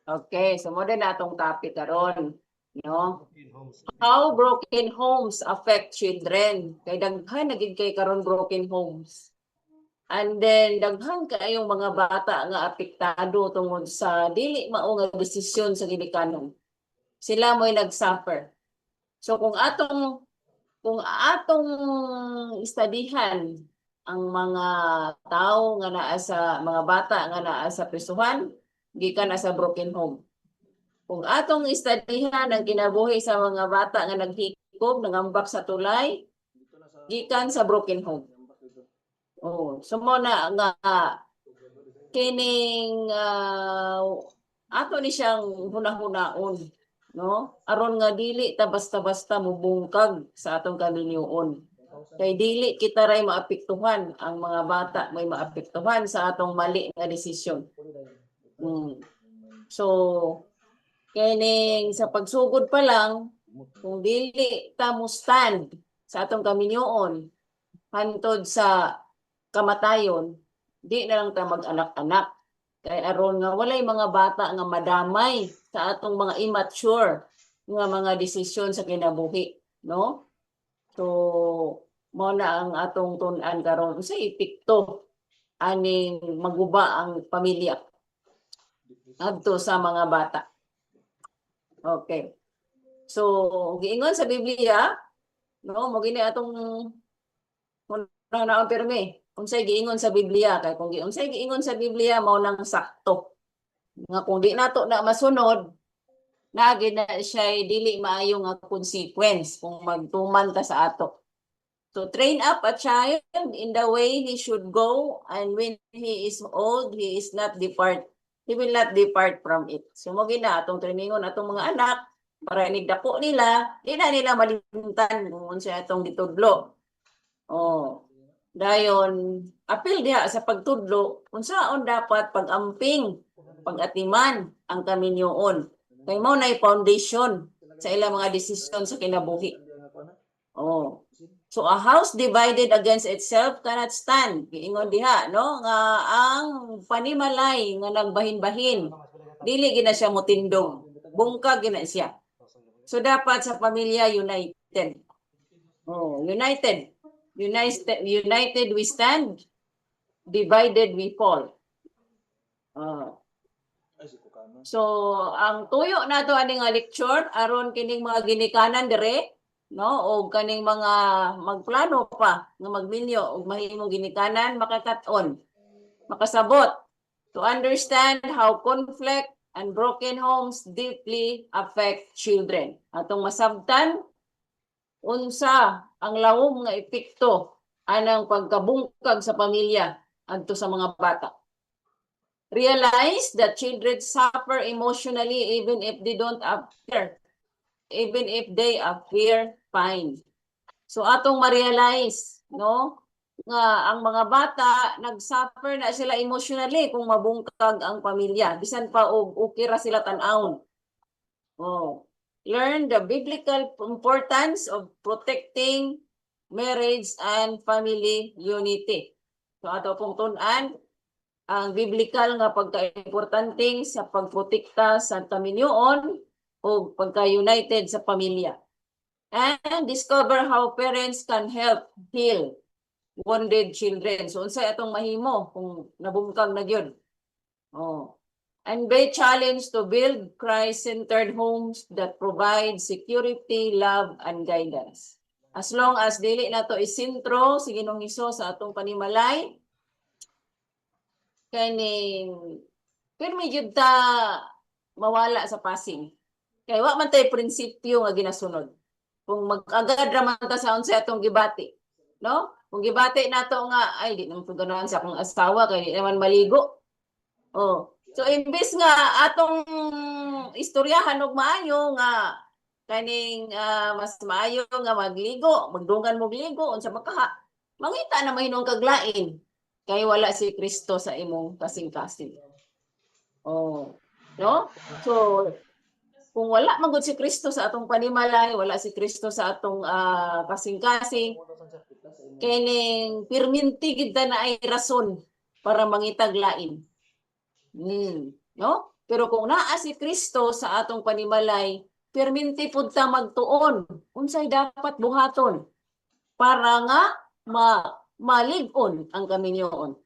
Okay, so mo din atong topic karon, no? How broken homes affect children. Kay daghan naging kay karon broken homes. And then daghan kayong mga bata nga apektado tungod sa dili mao nga desisyon sa ginikanon. Sila mo'y nag-suffer. So kung atong istadihan ang mga tao nga naa sa mga bata nga naa sa prisuhan, gikan na sa broken home. Kung atong istadihan ang kinabuhi sa mga bata nga naghikob, nangambak sa tulay, gikan sa broken home. Oh, so mo na nga kining ato ni siyang hunahunahon, no? Aron nga dili ta basta-basta mubungkag sa atong kaminyoon. Kay dili kita ray maapektuhan, ang mga bata may maapektuhan sa atong mali nga desisyon. So kining sa pagsugod pa lang, kung dili ta mo stand sa atong kaminyoon hantod sa kamatayon, di na lang ta mag-anak-anak. Kay aron nga walay mga bata nga madamay sa atong mga immature nga mga desisyon sa kinabuhi, no? So mo na ang atong tun-an karon sa epekto aning maguba ang pamilya adto sa mga bata. Okay. So giingon sa Biblia, no, mo gini atong naon pirmi. Unsay giingon sa Biblia kay kung unsay giingon sa Biblia mao nang sakto. Nga kung di nato na masunod, na gina siya dili maayo nga consequence kung magtuman ta sa ato. So train up a child in the way he should go, and when he is old, he will not depart from it. So mo gina atong trainingon atong mga anak para inigdako nila, di na nila malimtan kung unsay atong gitudlo. Oh. Dayon apil diha sa pagtudlo unsaon dapat pag-amping, pag-atiman ang kaminyoon. Kay mao nay foundation sa ilang mga desisyon sa kinabuhi. Oh. So a house divided against itself cannot stand. Giingon diha, no, nga ang panimalay nga nagbahin-bahin dili gina siya motindog. Bungkag gina siya. So dapat sa pamilya united. Oh, united we stand, divided we fall. So ang tuyo nato ani nga lecture aron kining mga ginikanan dire, no, o kaning mga magplano pa nga magminyo og mahimong ginikanan makakat-on, makasabot to understand how conflict and broken homes deeply affect children. Atong masabtan unsa ang lawom nga epekto anang pagkabungkag sa pamilya adto sa mga bata. Realize that children suffer emotionally even if they appear fine. So atong ma-realize, no, nga ang mga bata nag-suffer na sila emotionally kung mabungkag ang pamilya bisan pa og okay ra sila tan-awon. Oh. Learn the biblical importance of protecting marriage and family unity. So ato pong tun-an ang biblical nga pagka-importante sa pagprotekta sa kaminyoon o pagka-united sa pamilya. And discover how parents can help heal wounded children. So unsay atong mahimo kung nabungkag na gyud. Oh. And be challenged to build Christ-centered homes that provide security, love, and guidance. As long as dili nato isentro si Ginoong Hesus sa atong panimalay, kaning pirmi jud ta mawala sa passing. Kay wa man tay prinsipyo nga ginasunod. Kung mag-agad ra man ta sa unsay atong gibati, no? Kung gibati nato nga ay di naman ganahan sa akong asawa kay di naman maligo. Oh. So imbes nga atong istoryahan og maayo nga kaning mas maayo nga magligo, magdungan mo ligo unsa makaha. Mangita na mahinong kaglain kay wala si Kristo sa imong kasing-kasing. Oh, no? So kung wala magud si Kristo sa atong panimalay, wala si Kristo sa atong kasing-kasing, kining pirminti gid na ay rason para mangitag lain. no? Pero kung naa si Kristo sa atong panimalay, perminti pud ta magtuon. Unsay dapat buhaton para nga malig-on ang kaminyoon.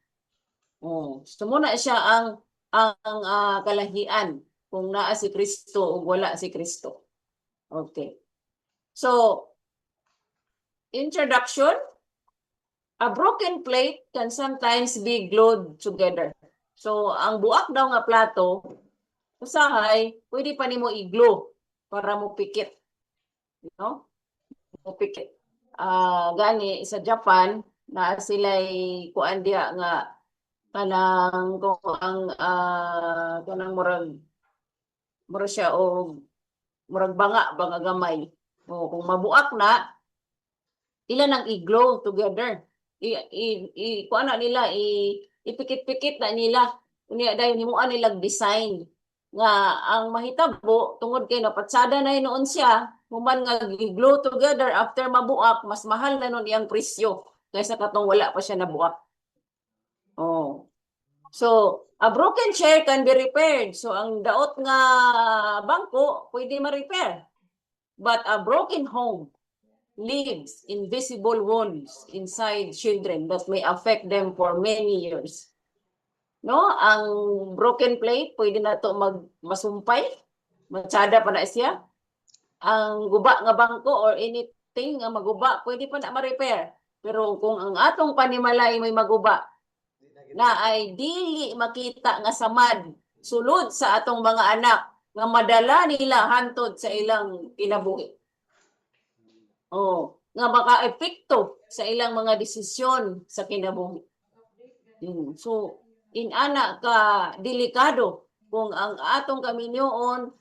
Oh, so muna siya ang kalahian kung naa si Kristo o wala si Kristo. Okay. So, introduction, a broken plate can sometimes be glued together. So, ang buak daw nga plato, usahay, pwede pa nimo i-glue para mo pikit. No? Mo pikit. Gani sa Japan, na sila'y kuan diya nga kanang kung ang kanang murag siya o murag banga gamay. O kung mabuak na, ila nang i-glow together. Kuan na nila ipikit-pikit na nila. Unya dahil himuan nilang design nga ang mahitabo tungod kay napatsada na noon siya, human nga i-glow together after mabuak, mas mahal na nun iyang presyo kaysa katong wala pa siya nabuak. Oh. So, a broken chair can be repaired. So, ang daot nga bangko, pwede ma-repair. But a broken home leaves invisible wounds inside children that may affect them for many years. No? Ang broken plate, pwede na to masumpay. Matsada pa na siya. Ang guba nga bangko or anything nga maguba, pwede pa na ma-repair. Pero kung ang atong panimalay may maguba, na ay dili makita nga samad sulod sa atong mga anak nga madala nila hantod sa ilang kinabuhi. Oh, nga maka-epekto sa ilang mga desisyon sa kinabuhi. So, inana ka delikado kung ang atong kaminyoon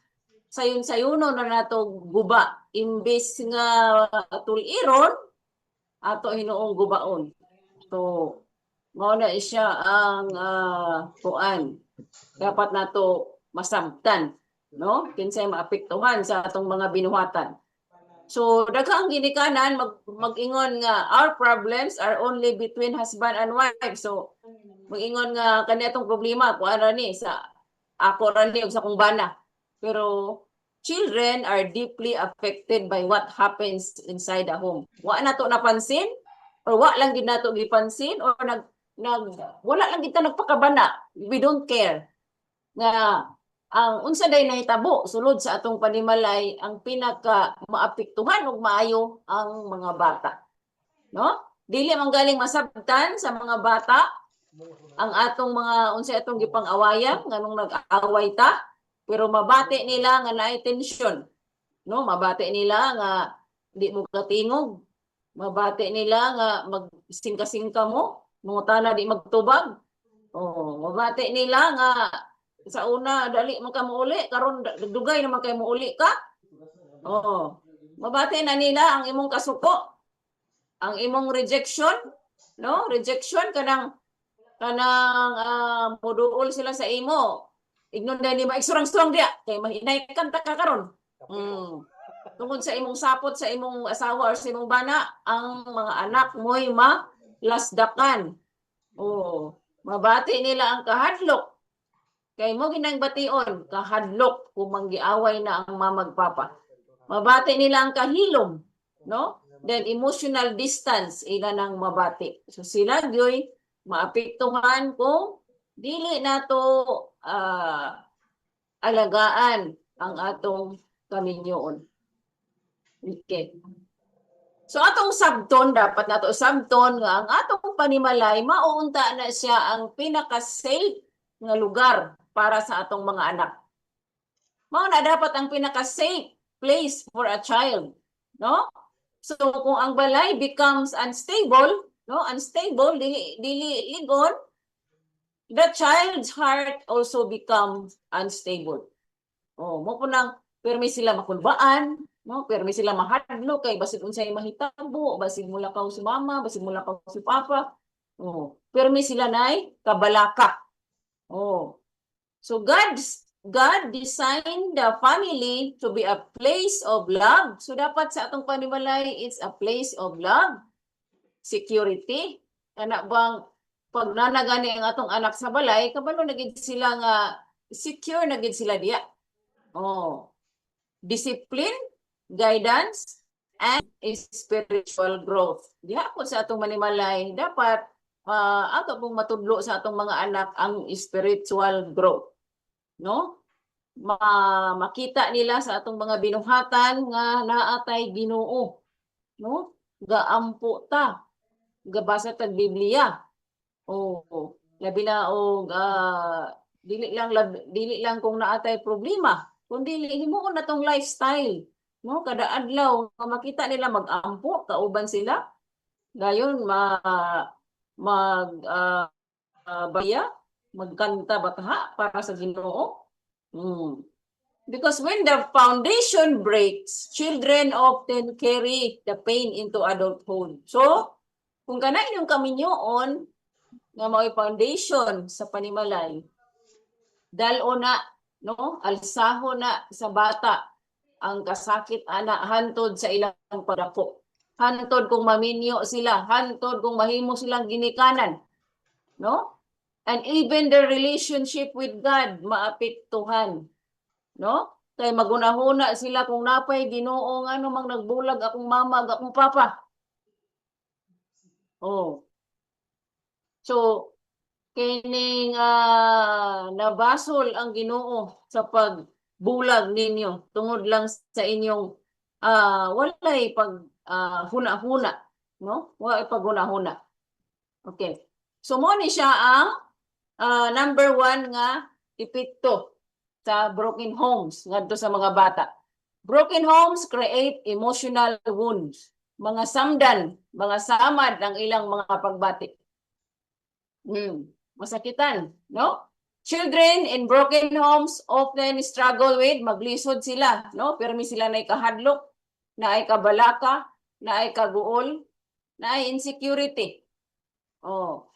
sayon-sayono na nato guba imbes nga tuliron ato hinuong gubaon. So, mao na siya ang kuan dapat nato masabtan, no? Kinsay maapektuhan sa atong mga binuhatan. So daghang ginikanan mag-ingon nga our problems are only between husband and wife. So mag-ingon nga kani atong problema kuan ra ni sa ako ra ni ug sa kong bana. Pero children are deeply affected by what happens inside the home. Wa nato napansin or wa lang gid nato gipansin or wala lang kita nagpakabana. We don't care. Nga ang unsa day nahitabo sulod sa atong panimalay ang pinaka maapektuhan ug maayo ang mga bata. No? Dili man galing masabtan sa mga bata ang atong mga unsay atong gipang-awayan nganong nag-away ta pero mabati nila nga naay tensyon. No? Mabati nila nga di mo katingog. Mabati nila nga magsingka-singka mo. Mga tana di magtubag. Oh, mabati nila nga sa una dali man ka muuli karon dugay naman kay muuli ka. Oh, mabati na nila ang imong kasuko, ang imong rejection, no? Rejection kanang moduol sila sa imo. Ignon dai ni maigsurang-surang dia kay mahinay kanta ka karon. Tungod sa imong sapot sa imong asawa or sa imong bana, ang mga anak mo'y lasdakan. Oh, mabati nila ang kahadlok. Kay mo ginang bation, kahadlok kung manggiaway na ang mamagpapa. Mabati nila ang kahilom, no? Then emotional distance ila nang mabati. So sila gyoy maapektuhan kung dili nato alagaan ang atong kaminyoon. Okay. So atong sabton dapat nato sabton nga ang atong panimalay mauunta na siya ang pinaka-safe nga lugar para sa atong mga anak. Mao na dapat ang pinaka-safe place for a child, no? So kung ang balay becomes unstable, no? Unstable, dili ligon, the child's heart also becomes unstable. Oh, mo po nang permi sila makulbaan, no? Permi sila mahadlo kay basin unsay mahitabo, basin mula ka si mama, basin mula ka si papa. Oh, permi sila nay kabalaka. Oh. So God designed the family to be a place of love. So dapat sa atong panimalay it's a place of love, security. Ana bang pag nanagani ang atong anak sa balay, kabalo na gid sila nga secure na gid sila diya. Oh. Discipline, guidance, and spiritual growth. Diha po sa atong manimalay, dapat ato pong matudlo sa atong mga anak ang spiritual growth. No? Makita nila sa atong mga binuhatan nga naatay Ginoo. No? Gaampo ta. Gabasa tag Biblia. Oh, labi na og dili lang kung naatay problema, kundi himuon na tong lifestyle, no? Kada adlaw makita nila mag-ampo kauban sila, dayon mag baya, magkanta bataha para sa Ginoo. Because when the foundation breaks, children often carry the pain into adulthood. So, kung kana inyong kaminyoon nga mao'y foundation sa panimalay, dalo na, no? Alsaho na sa bata ang kasakit ana hantod sa ilang pagdako. Hantod kung maminyo sila, hantod kung mahimo silang ginikanan, no? And even their relationship with God maapektuhan, no? Kay magunahuna sila kung napay Ginoo nga mang nagbulag akong mama, akong papa. Oh. So, kining nabasol ang Ginoo sa pagbulag ninyo tungod lang sa inyong walay pag huna-huna, no? Walay paghuna-huna. Okay. So mo ni siya ang number 1 nga epekto sa broken homes ngadto sa mga bata. Broken homes create emotional wounds. Mga samdan, mga samad ang ilang mga pagbati. Masakitan, no? Children in broken homes often struggle with maglisod sila, no? Permi sila na ikahadlok, na ay kabalaka, na ay kaguol, na ay insecurity.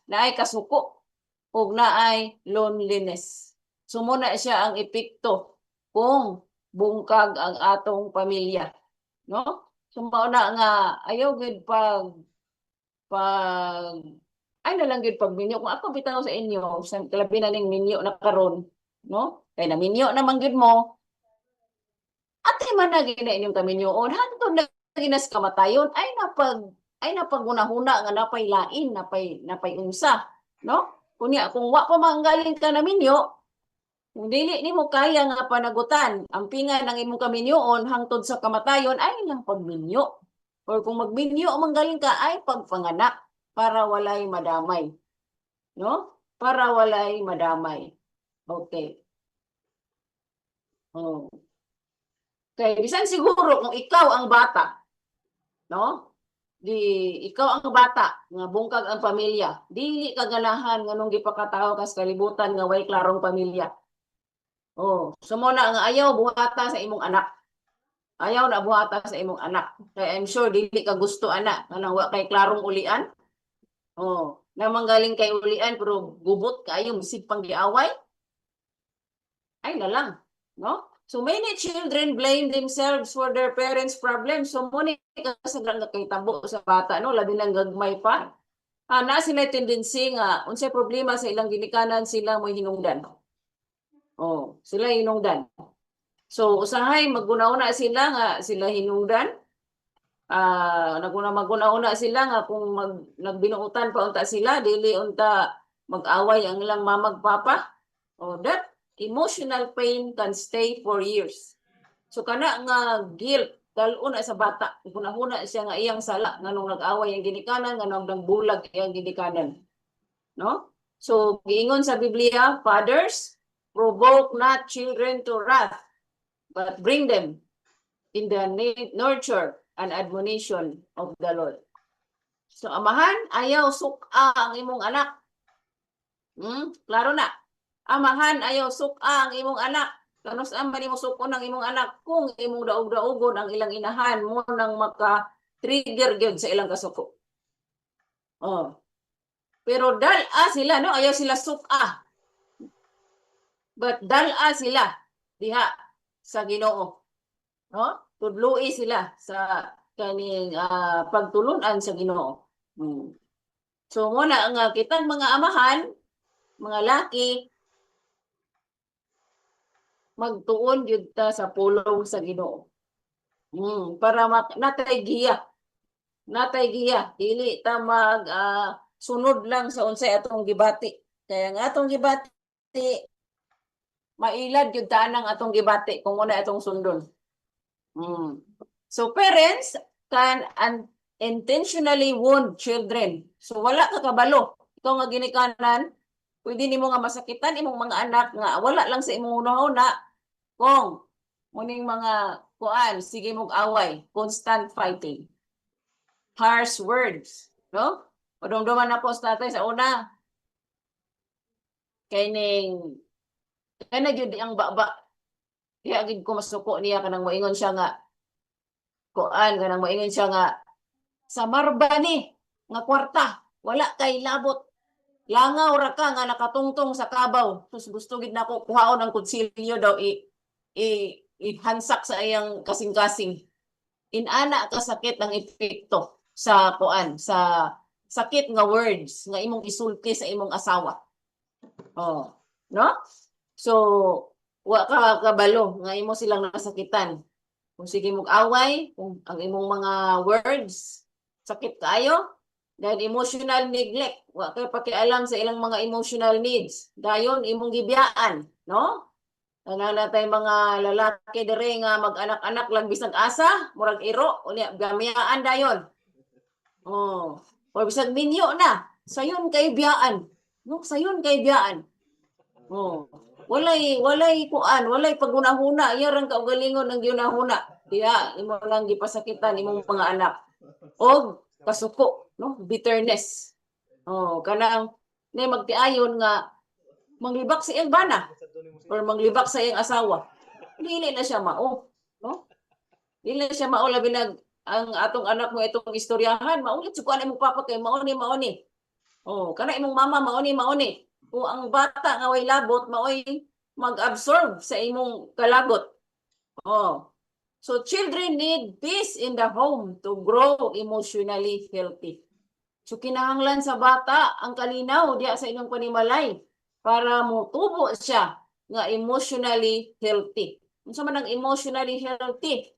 Na ay kasuko, ug na ay loneliness. Sumuna siya ang epekto kung bungkag ang atong pamilya, no? Sumauna nga ayaw gid pag ay nalang gid pag minyo kung ako bitaw sa inyo sa labi na ning minyo na karon, no? Kay na minyo naman gid mo. Ate man na gid inyong kaminyoon hantod na ginas kamatayon ay napagunahuna nga napay lain, napay unsa, no? Kunya kung wa pa manggaling ka na minyo, kung dili nimo kaya nga panagutan ang pinga ng imong kaminyoon hangtod sa kamatayon ay lang pagminyo. Or kung magminyo manggaling ka ay pagpanganak para walay madamay. No? Para walay madamay. Okay. Okay, bisan siguro kung ikaw ang bata, no? Ikaw ang bata nga bungkag ang pamilya, dili ka ganahan nganong gipakatawo kas kalibutan nga way klarong pamilya. Sumo na nga ayaw buhata sa imong anak. Ayaw na buhata sa imong anak. Kaya I'm sure dili ka gusto anak nang wa kay klarong ulian. Na manggaling kay ulian pero gubot kaayo bisig pang giaway. Ay na lang, no? So many children blame themselves for their parents' problems. So mo ni kasagran nga kay tabo sa bata, no, labi nang gagmay pa. Na sila tendency nga unsay problema sa ilang ginikanan sila mo hinungdan. Sila hinungdan. So usahay maguna-una sila nga sila hinungdan. Maguna-una sila nga kung nagbinuutan pa unta sila dili unta mag-away ang ilang mamag papa. That emotional pain can stay for years. So kana nga guilt dal-una sa bata, hunahuna siya nga iyang sala nganong nag-away ang ginikanan nganong nagbulag iyang ginikanan. No? So giingon sa Biblia, fathers, provoke not children to wrath, but bring them in the nurture and admonition of the Lord. So amahan, ayaw suka ang imong anak. Klaro na. Amahan, ayaw suka ang imong anak. Kanus-an ba nimo suko ng imong anak kung imong daog-daogon ang ilang inahan mo nang maka-trigger gyud sa ilang kasuko. Pero dal-a sila, no? Ayaw sila suka. But dal-a sila diha sa Ginoo. No? Tudloi sila sa kaning pagtulunan sa Ginoo. So muna nga kitang mga amahan, mga laki, magtuon gyud ta sa pulong sa Ginoo. Para natay giya. Natay giya, dili ta mag sunod lang sa unsay atong gibati. Kaya nga atong gibati, mailad gyud ta nang atong gibati kung una atong sundon. So parents can intentionally wound children. So wala ka kabalo. Ikaw nga ginikanan, pwede nimo nga masakitan imong mga anak nga wala lang sa imong una-una kung muning mga kuan sige mong away, constant fighting. Harsh words, no? Padumduman na po sa tatay sa una. Kay ning na gyud ang baba. Kaya gid ko masuko niya kanang moingon siya nga kuan kanang moingon siya nga sa marba ni nga kwarta wala kay labot. Langaw ra ka nga nakatungtong sa kabaw. Sus gusto gid nako kuhaon ang kutsilyo daw ihansak sa iyang kasing-kasing. Inana ka sakit ang epekto sa kuan sa sakit nga words nga imong isulti sa imong asawa. Oh, no? So wa ka kabalo nga imo silang nasakitan. Kung sige mong away, kung ang imong mga words sakit kayo, dahil emotional neglect, wa kay pakialam sa ilang mga emotional needs. Dayon imong gibiyaan, no? Nananatay mga lalaki diri nga mag-anak-anak lang bisag asa, murag iro, unya gamiyaan dayon. Oh, o bisag minyo na, sayon kay biyaan. No, sayon kay biyaan. Oh, walay kuan, walay pagunahuna, iya rang kaugalingon ng ginahuna. Diya imo lang gipasakitan imong mga anak. Og kasuko, no? Bitterness. Oh, kanang nay magtiayon nga manglibak sa iyang bana or manglibak sa iyang asawa. Dili na siya mao, no? Dili na siya mao labi nag ang atong anak mo itong istoryahan, maulit sa kuan imong papa kay mao ni. Oh, kana imong mama mao ni. Kung ang bata nga way labot maoy mag-absorb sa imong kalabot. Oh. So children need peace in the home to grow emotionally healthy. So kinahanglan sa bata ang kalinaw diya sa inyong panimalay para motubo siya nga emotionally healthy. Unsa man ang emotionally healthy?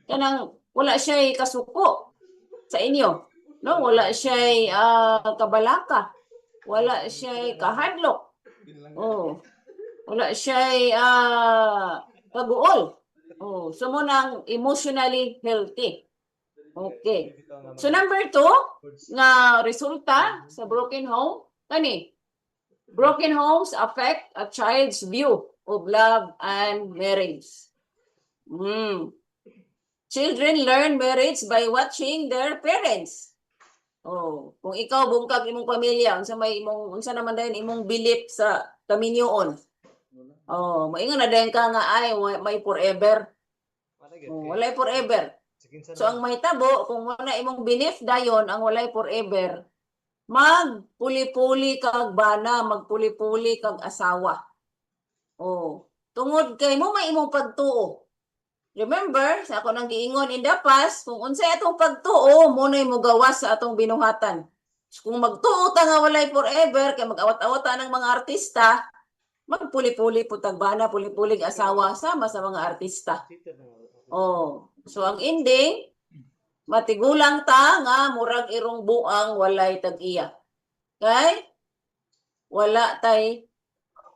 Kanang wala siya kasuko sa inyo, no? Wala siya kabalaka. Wala siya kahadlok. Oh. Wala siya kaguol. Oh, so mo nang emotionally healthy. Okay. So number 2 nga resulta sa broken home kani broken homes affect a child's view of love and marriage. Children learn marriage by watching their parents. Oh, kung ikaw bungkag imong pamilya, unsa naman dayon imong belief sa kaminyoon. Oh, maingon na dayon ka nga ay may forever. Oh, walay forever. So ang mahitabo kung wala imong belief dayon ang walay forever, magpuli-puli kag bana, magpuli-puli kag asawa. Oh, tungod kay mo may imong pagtuo. Remember, sa ako nang giingon in the past, kung unsay atong pagtuo, muna mo gawas sa atong binuhatan. So, kung magtuo ta nga walay forever, kay mag-awat-awat ng mga artista, magpuli-puli po tagbana, puli-pulig asawa, sama sa mga artista. Oh, so ang ending, matigulang ta nga murag irong buang walay tag-iya. Okay? Wala tay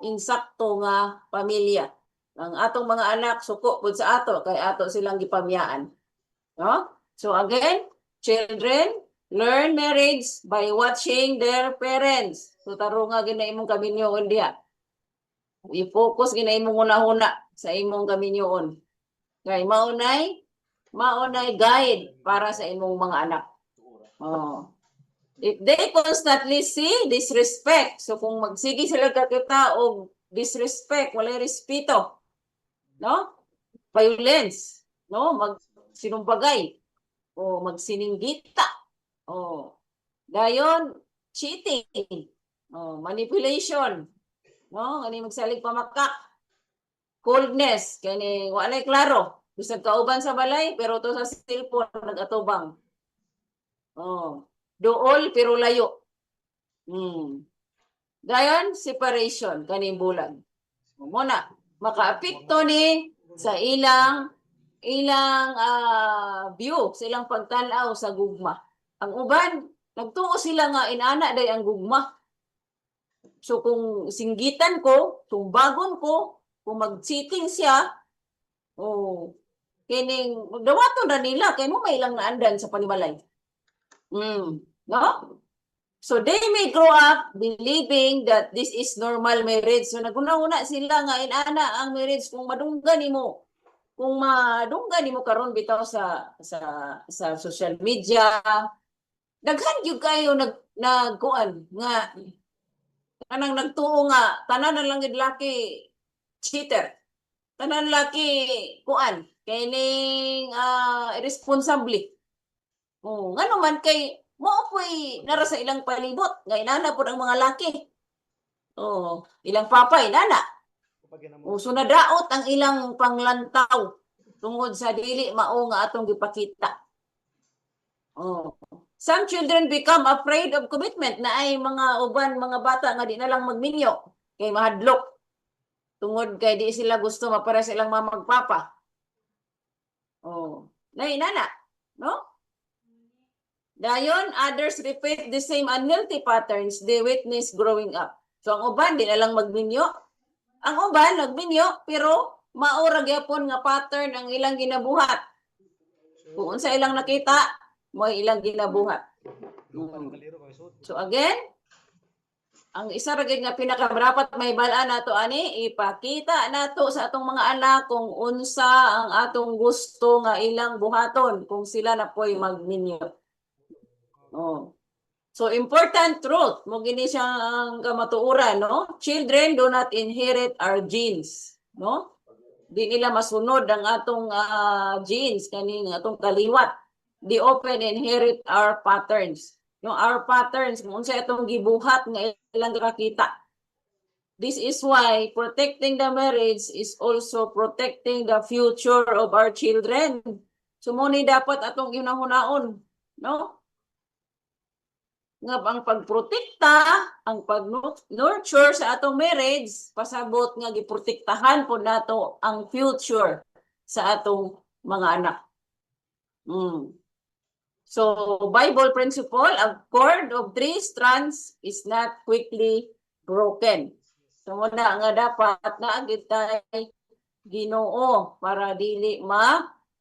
insakto nga pamilya. Ang atong mga anak suko pud sa ato kay ato silang gipamyaan. No? So again, children learn marriage by watching their parents. So tarunga gina imong kaminyoon diha. I-focus gina imong una-una sa imong kaminyoon. Kay maunay guide para sa imong mga anak. Oh. If they constantly see disrespect, so kung magsige sila kakita og disrespect, walay respeto, no? Violence, no? Magsinumbagay o magsininggita. Oh. Dayon cheating. Oh, manipulation. No, kani magsalig pamakak. Coldness, kani walay klaro. Bisag kauban sa balay pero to sa cellphone nagatubang. Oh, duol pero layo. Dayon separation kaning bulag. Mo na. makaapekto ni sa ilang view, sa ilang pagtanaw sa gugma. Ang uban, nagtuo sila nga inana day ang gugma. So kung singgitan ko, tumbagon ko, kung mag-cheating siya, oh, kining magdawato na nila kay mo may ilang naandan sa panimalay. No? So they may grow up believing that this is normal marriage. So naguna-una sila nga inana ang marriage kung madunggan nimo. Kung madunggan nimo karon bitaw sa social media, daghan gyud kayo nagkuan nga kanang nagtuo nga tanan na lang gid laki cheater. Tanan laki kuan kining irresponsible. Oh, ngano man kay mo po'y nara sa ilang palibot nga inana pod ang mga laki. Oh, ilang papay nana. Oh, so nadaot ang ilang panglantaw tungod sa dili mao nga atong gipakita. Oh. Some children become afraid of commitment na ay mga uban mga bata nga di na lang magminyo kay mahadlok. Tungod kay di sila gusto mapara sa ilang mama magpapa. Oh, nay nana, no? Dayon, others repeat the same unhealthy patterns they witness growing up. So ang uban di na lang magminyo. Ang uban nagminyo pero maura gyapon nga pattern ang ilang ginabuhat. Kung unsa ilang nakita, mo ilang ginabuhat. So again, ang isa ra gid nga pinakarapat may bal-an nato ani ipakita nato sa atong mga anak kung unsa ang atong gusto nga ilang buhaton kung sila na po'y magminyo. Oh. So important truth mo gini siya ang kamatuoran, no? Children do not inherit our genes, no? Di nila masunod ang atong genes kaning atong kaliwat. They often inherit our patterns. Yung our patterns kung unsa atong gibuhat nga ilang kakita. This is why protecting the marriage is also protecting the future of our children. So mo ni dapat atong ginahuna-on, no? Nga ang pagprotekta, ang pag-nurture sa atong marriage, pasabot nga giprotektahan po nato ang future sa atong mga anak. So, Bible principle, a cord of 3 strands is not quickly broken. So, muna nga dapat na agitay Ginoo para dili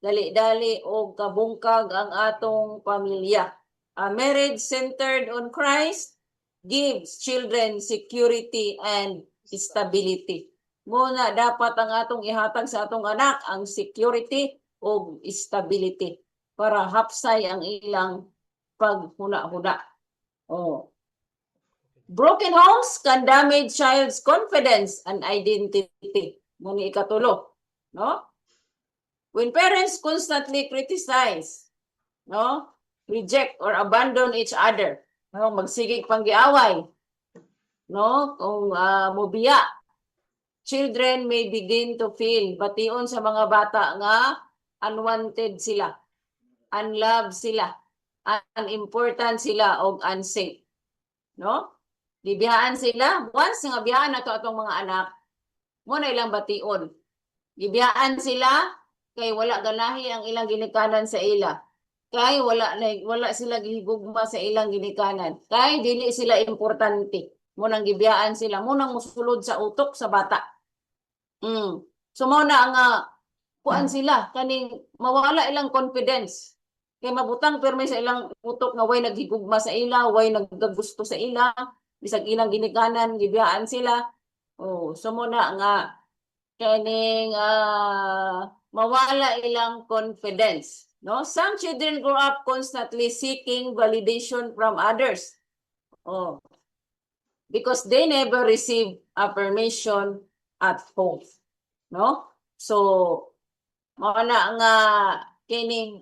dali-dali o kabungkag ang atong pamilya. A marriage centered on Christ gives children security and stability. Muna dapat ang atong ihatag sa atong anak ang security o stability para hapsay ang ilang paghuna-huna. Oh. Broken homes can damage child's confidence and identity. Muna ikatulo, no? When parents constantly criticize, no? Reject or abandon each other. No, magsigig panggiaway. No, kung mobiya. Children may begin to feel bation sa mga bata nga unwanted sila, unloved sila, unimportant sila o unsafe. No? Gibiyaan sila. Once nga biyaan na to atong mga anak, mo na ilang bation. Gibiyaan sila kay wala ganahi ang ilang ginikanan sa ila. Kay wala sila gihigugma sa ilang ginikanan. Kay dili sila importante. Munang gibiyaan sila, munang musulod sa utok sa bata. So mo na nga kuan sila kaning mawala ilang confidence. Kay mabutang permi sa ilang utok nga way naghigugma sa ila, way naggagusto sa ila, bisag ilang ginikanan gibiyaan sila. Oh, so mo na nga kaning mawala ilang confidence. No, some children grow up constantly seeking validation from others. Oh, because they never receive affirmation at home. No, so mao na nga kining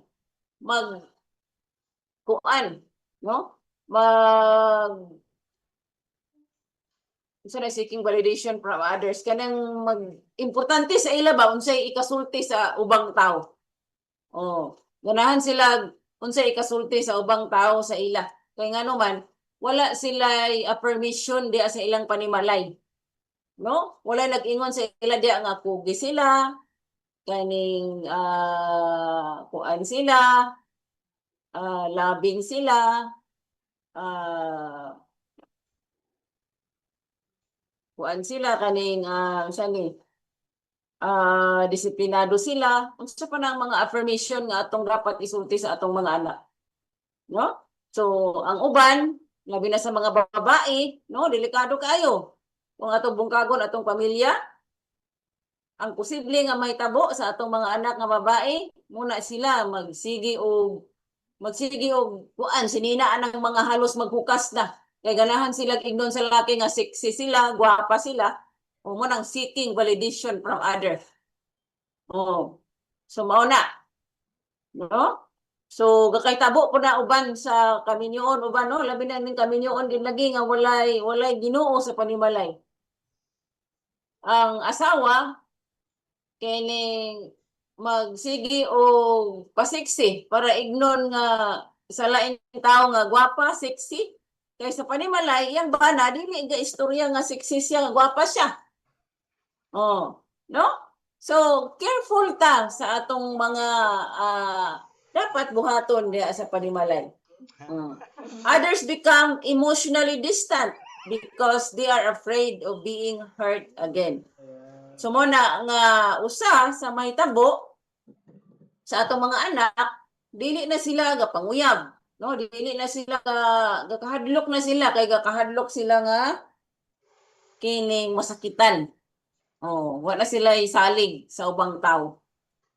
kuan, no, seeking validation from others kanang importante sa ila ba unsay ikasulti sa ubang tao. Oh, ganahan sila unsay ikasulti sa ubang tao sa ila. Kay ngano man wala sila affirmation diya sa ilang panimalay. no? Wala nag-ingon sa ila diya nga kugi sila, kaning kuan sila, labing sila, kuan sila kaning unsa ni disiplinado sila. Unsa pa nang mga affirmation nga atong dapat isulti sa atong mga anak, no? So ang uban labi na sa mga babae, no, delikado kayo. Kung atong bungkagon atong pamilya, ang posible nga mahitabo sa atong mga anak nga babae, muna sila magsigi og kuan sinina ang mga halos maghukas na. Kay ganahan sila ignon sa lalaki nga sexy sila, gwapa sila, o mo nang seeking validation from others. Oh. So mao na, no? So gakay tabo po na uban sa kaminyoon uban, no, labi na ning kaminyoon gid lagi nga walay Ginoo sa panimalay. Ang asawa kining magsigi og pasiksi para ignon nga sa laing tao nga gwapa, sexy. Kay sa panimalay, iyang bana dili nga istorya nga sexy siya nga gwapa siya. Oh, no? So careful ta sa atong mga dapat buhaton diya sa panimalay. Others become emotionally distant because they are afraid of being hurt again. So mo na nga usa sa mahitabo sa atong mga anak, dili na sila gapanguyab, no? Dili na sila gakahadlok na sila kay gakahadlok sila nga kining masakitan. Oh, wala na sila isalig sa ubang tao.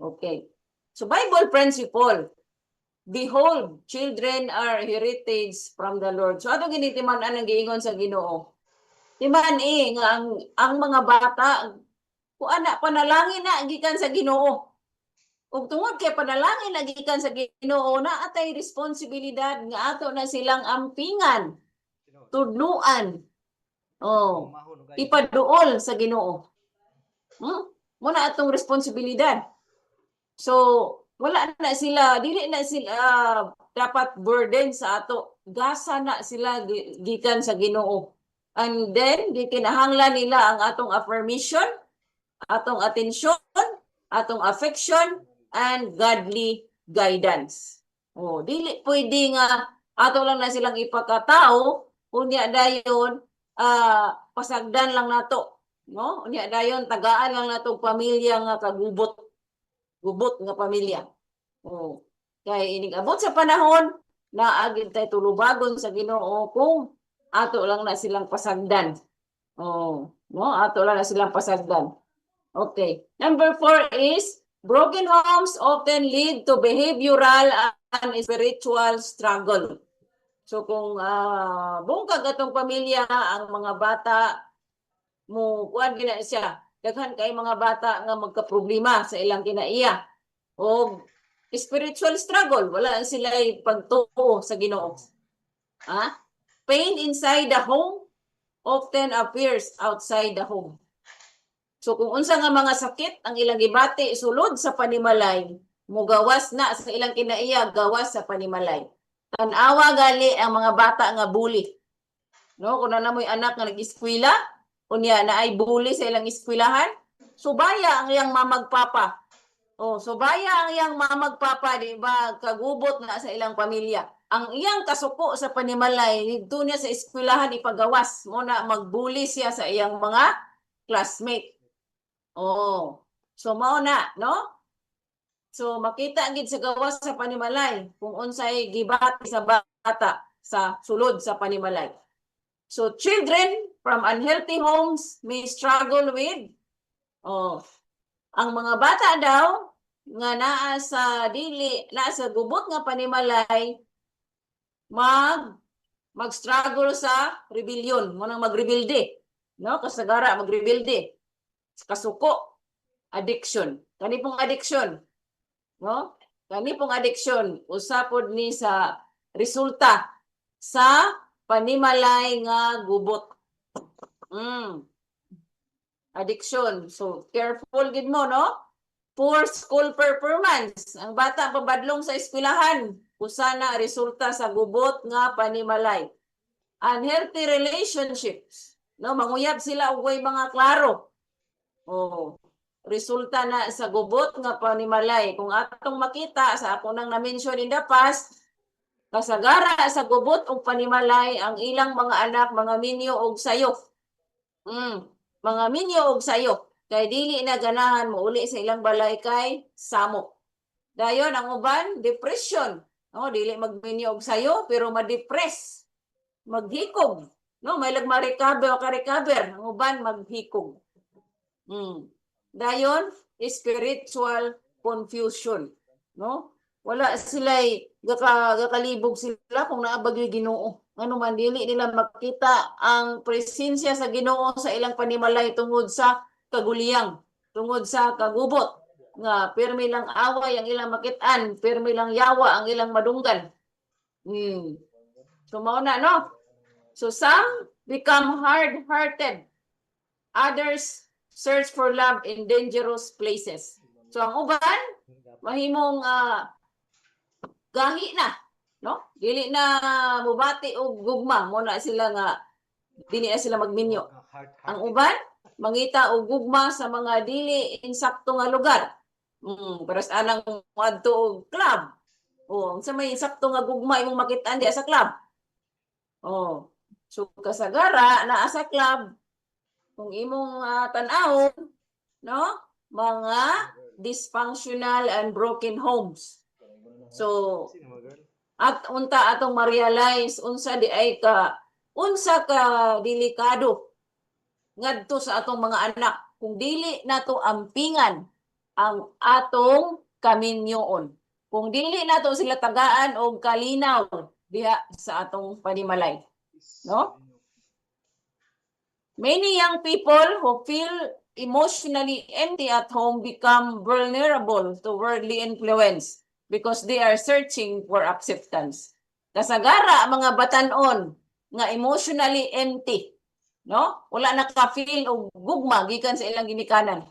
Okay. So Bible principle, behold, children are heritage from the Lord. So ato ginitiman-an ang giingon sa Ginoo. Timan nga ang mga bata kung anak panalangin na gikan sa Ginoo. Ug tungod kay panalangin na gikan sa Ginoo na atay responsibilidad nga ato na silang ampingan, tudluan. Oh, ipaduol sa Ginoo. Muna atong responsibilidad. So wala na sila, dili na sila dapat burden sa ato. Gasa na sila gikan sa Ginoo. And then gikinahanglan nila ang atong affirmation, atong atensyon, atong affection, and godly guidance. Oh, dili pwede nga ato lang na silang ipakatao, unya dayon pasagdan lang nato, no? Unya dayon tagaan lang nato pamilya nga kagubot, gubot nga pamilya. Oh, kay ining abot sa panahon na agid tay tulubagon sa Ginoo kung ato lang na silang pasagdan. Oh, no? Ato lang na silang pasagdan. Okay. Number 4 is broken homes often lead to behavioral and spiritual struggle. So kung bungkag atong pamilya, ang mga bata mo kuan gina siya, daghan kay mga bata nga magka-problema sa ilang kinaiya o spiritual struggle, wala sila pagtuo sa Ginoo. Pain inside the home often appears outside the home. So kung unsa nga mga sakit ang ilang gibati sulod sa panimalay, mugawas na sa ilang kinaiya, gawas sa panimalay. Tan-awa gali ang mga bata nga bully. No, kung na mo'y anak nga nag-eskwela, unya na ay bully sa ilang eskwelahan, subaya ang iyang mamagpapa. Oh, subaya ang iyang mamagpapa, di ba? Kagubot na sa ilang pamilya. Ang iyang kasuko sa panimalay, dito niya sa eskwelahan ipagawas. Muna magbully siya sa iyang mga classmate. Oh, so mao na, no? So makita gid sa gawas sa panimalay kung unsay gibati sa bata sa sulod sa panimalay. So children from unhealthy homes may struggle with ang mga bata daw nga naa sa gubot nga panimalay mag-struggle sa rebellion, mo nang magrebelde, no? Kasagara magrebelde. Kasuko, addiction. Kani pong addiction, no? Kani pong addiction usapod ni sa resulta sa panimalay nga gubot. Addiction. So careful gid mo, no? Poor school performance. Ang bata pabadlong sa eskwelahan, usa na resulta sa gubot nga panimalay. Unhealthy relationships. No, manguyab sila og way mga klaro. Oh, resulta na sa gubot nga panimalay. Kung atong makita sa ako nang na-mention in the past, kasagara sa gubot og panimalay ang ilang mga anak, mga minyo og sayo. Mga minyo og sayo. Kay dili na ganahan mo uli sa ilang balay kay samok. Dayon ang uban, depression. No, dili magminyo og sayo pero ma-depress. Maghikog. No, may lag ma-recover o ka-recover. Ang uban maghikog. Dayon, spiritual confusion. No? Wala sila gakalibog sila kung naabag yung Ginoo. Ano man, dili nila makita ang presensya sa Ginoo sa ilang panimalay tungod sa kaguliyang, tungod sa kagubot. Nga, pirmi lang away ang ilang makitaan, pirmi lang yawa ang ilang madunggan. So, mauna, no? So, some become hard-hearted. Others search for love in dangerous places. So, ang uban, mahimong gahi na, no? Dili na mubati o gugma mo na sila nga dili na sila magminyo. Ang uban mangita og gugma sa mga dili insakto nga lugar. Paras anang adto og club. Sa may insakto nga gugma imong makit-an diya sa club. So kasagara naa sa club kung imong tan-awon, no? Mga dysfunctional and broken homes. So, at unta atong ma-realize unsa ka delikado ngadto sa atong mga anak kung dili nato ampingan ang atong kaminyoon. Kung dili nato sila tagaan og kalinaw diha sa atong panimalay, no? Many young people who feel emotionally empty at home become vulnerable to worldly influence because they are searching for acceptance. Kasagara mga batan-on nga emotionally empty, no? Wala naka-feel og gugma gikan sa ilang ginikanan.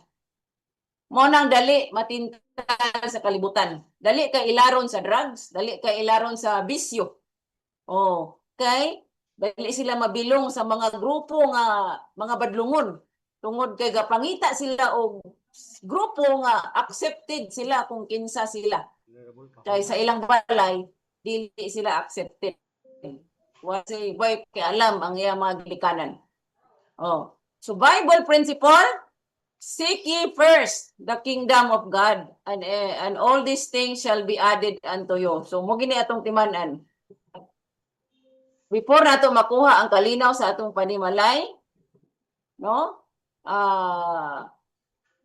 Mo nang dali matintal sa kalibutan. Dali kay ilaron sa drugs, dali kay ilaron sa bisyo. Kay dali sila mabilong sa mga grupo nga mga badlungon tungod kay gapangita sila og grupo nga accepted sila kung kinsa sila. Kay sa ilang balay dili sila accepted. Why kay alam ang iyang mga gilikanan. So Bible principle, seek ye first the kingdom of God and all these things shall be added unto you. So mo gini atong timan-an. Before nato makuha ang kalinaw sa atong panimalay, no?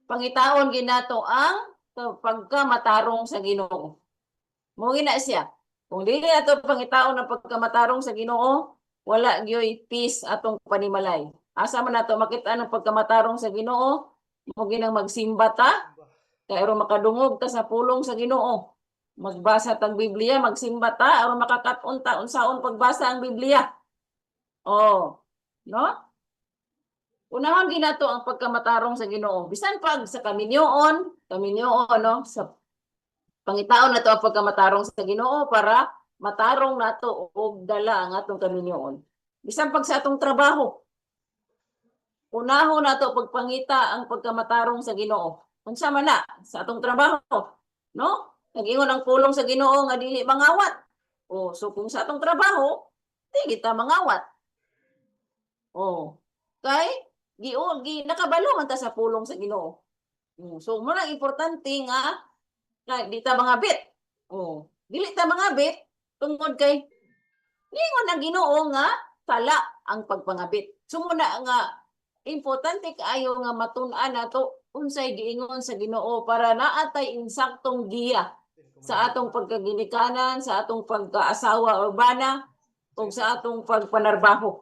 Pangitaon ginato ang pagkamatarong sa Ginoo. Mo gina siya. Kung dili nato pangitaon ang pagkamatarong sa Ginoo, wala gyoy peace atong panimalay. Asa man nato makita ang pagkamatarong sa Ginoo, mo ginang magsimba ta, kay aron makadungog ta sa pulong sa Ginoo. Magbasa tag Biblia, magsimba ta aron makakaton ta unsaon pagbasa ang Biblia. No? Unahon ginato ang pagkamatarong sa Ginoo. Bisan pag sa kaminyoon, no, sa pangitaon nato ang pagkamatarong sa Ginoo para matarong nato og dala ang atong kaminyoon. Bisan pag sa atong trabaho, unahon nato pagpangita ang pagkamatarong sa Ginoo. Unsa man na sa atong trabaho, no? Nag-ingon ang pulong sa Ginoo nga dili mangawat. So kung sa atong trabaho, di kita mangawat. Kay nakabalo man ta sa pulong sa Ginoo. So mo lang importante nga di ta mangabit. Dili ta mangabit tungod kay ingon ang Ginoo nga sala ang pagpangabit. So muna nga importante kaayo nga matun-an nato unsay giingon sa Ginoo para naatay insaktong giya sa atong pagkaginikanan, sa atong pagkaasawa urbana, o sa atong pagpanarbaho.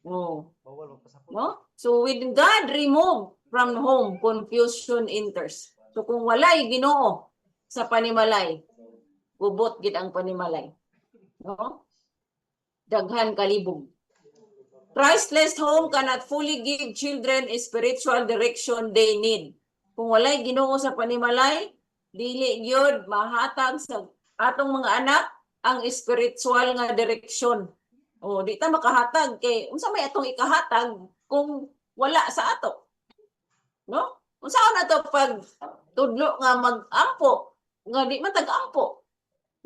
No? So with God remove from home, confusion enters. So kung walay Ginoo sa panimalay, gubot gid ang panimalay. No? Daghan kalibog. Christless home cannot fully give children a spiritual direction they need. Kung walay Ginoo sa panimalay, dili gyud mahatag sa atong mga anak ang spiritual nga direksyon. Di ta makahatag kay unsa may atong ikahatag kung wala sa ato. No? Unsa na to pag tudlo nga mag-ampo, nga di man tag-ampo.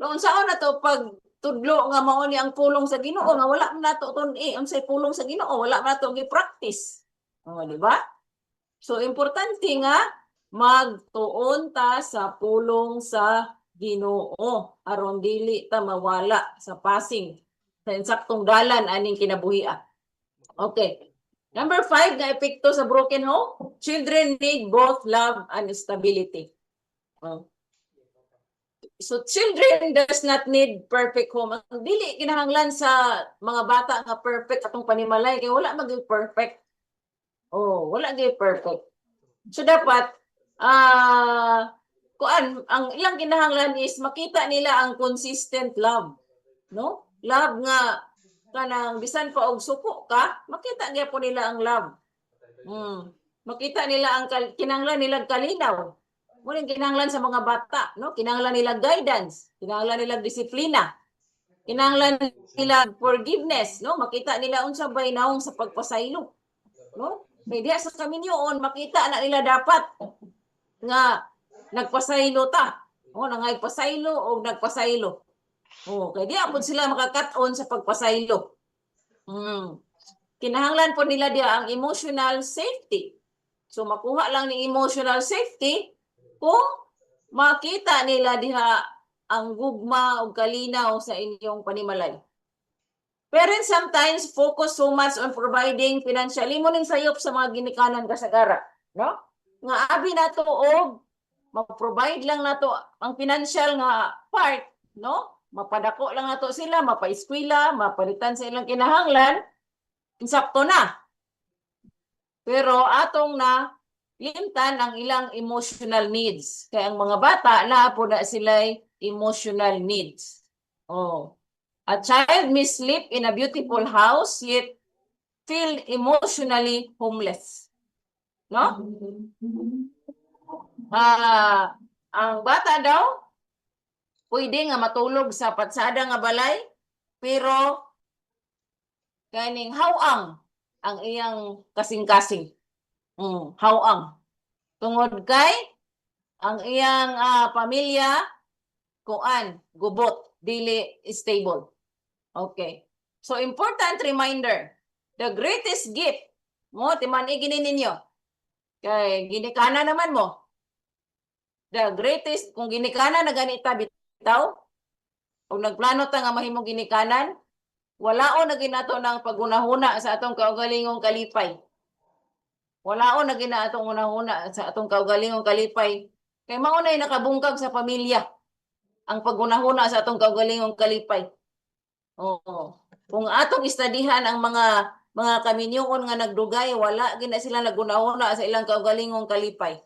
No, unsa na to pag tudlo nga mao ni ang pulong sa Ginoo nga wala man nato tun-i unsay pulong sa Ginoo, wala man nato gi-practice. Oh, di ba? So importante nga magtuon ta sa pulong sa Ginoo aron dili ta mawala sa passing sa insaktong dalan aning kinabuhia. Okay. Number 5 na epekto sa broken home, children need both love and stability. So children does not need perfect home. Ang dili kinahanglan sa mga bata nga perfect atong panimalay kay wala maging perfect. Oh, wala gyud perfect. So dapat kuan ang ilang kinahanglan is makita nila ang consistent love, no? Love nga kanang bisan pa og suko ka, makita gyapon nila ang love. Makita nila ang kinahanglan nila kalinaw. Muling kinahanglan sa mga bata, no? Kinahanglan nila guidance, kinahanglan nila disiplina, kinahanglan nila forgiveness, no? Makita nila unsa bay naong sa pagpasaylo, no? May diha sa kaminyoon makita na nila dapat nga nagpasaylo ta. O nangay pasaylo o nagpasaylo. O kay diha pud sila makakat-on sa pagpasaylo. Kinahanglan po nila diha ang emotional safety. So makuha lang ni emotional safety kung makita nila diha ang gugma o kalinaw sa inyong panimalay. Parents sometimes focus so much on providing financial. Imo ning sayop sa mga ginikanan kasagara, no? Nga abi nato og mag-provide lang nato ang financial nga part, no? Mapadako lang nato sila, mapa-eskwela, mapalitan sa ilang kinahanglan, insakto na. Pero atong na limtan ang ilang emotional needs. Kaya ang mga bata na po na sila'y emotional needs. Oh. A child may sleep in a beautiful house yet feel emotionally homeless. No? Ang bata daw pwede nga matulog sa patsada nga balay pero kaning hawang ang iyang kasing-kasing. Hawang. Tungod kay ang iyang pamilya kuan gubot dili stable. Okay. So important reminder, the greatest gift mo timan iginin ninyo. Kay ginikana naman mo. The greatest kung ginikana na ganita bitaw kung nagplano ta nga mahimong ginikanan, walaon na ginato ng pagunahuna sa atong kaugalingong kalipay. Walaon na ginatong unahuna sa atong kaugalingong kalipay. Kay mao nay nakabungkag sa pamilya ang pagunahuna sa atong kaugalingong kalipay. Oo. Kung atong istadihan ang mga kaminyoon nga nagdugay, wala gina sila nagunahuna sa ilang kaugalingong kalipay.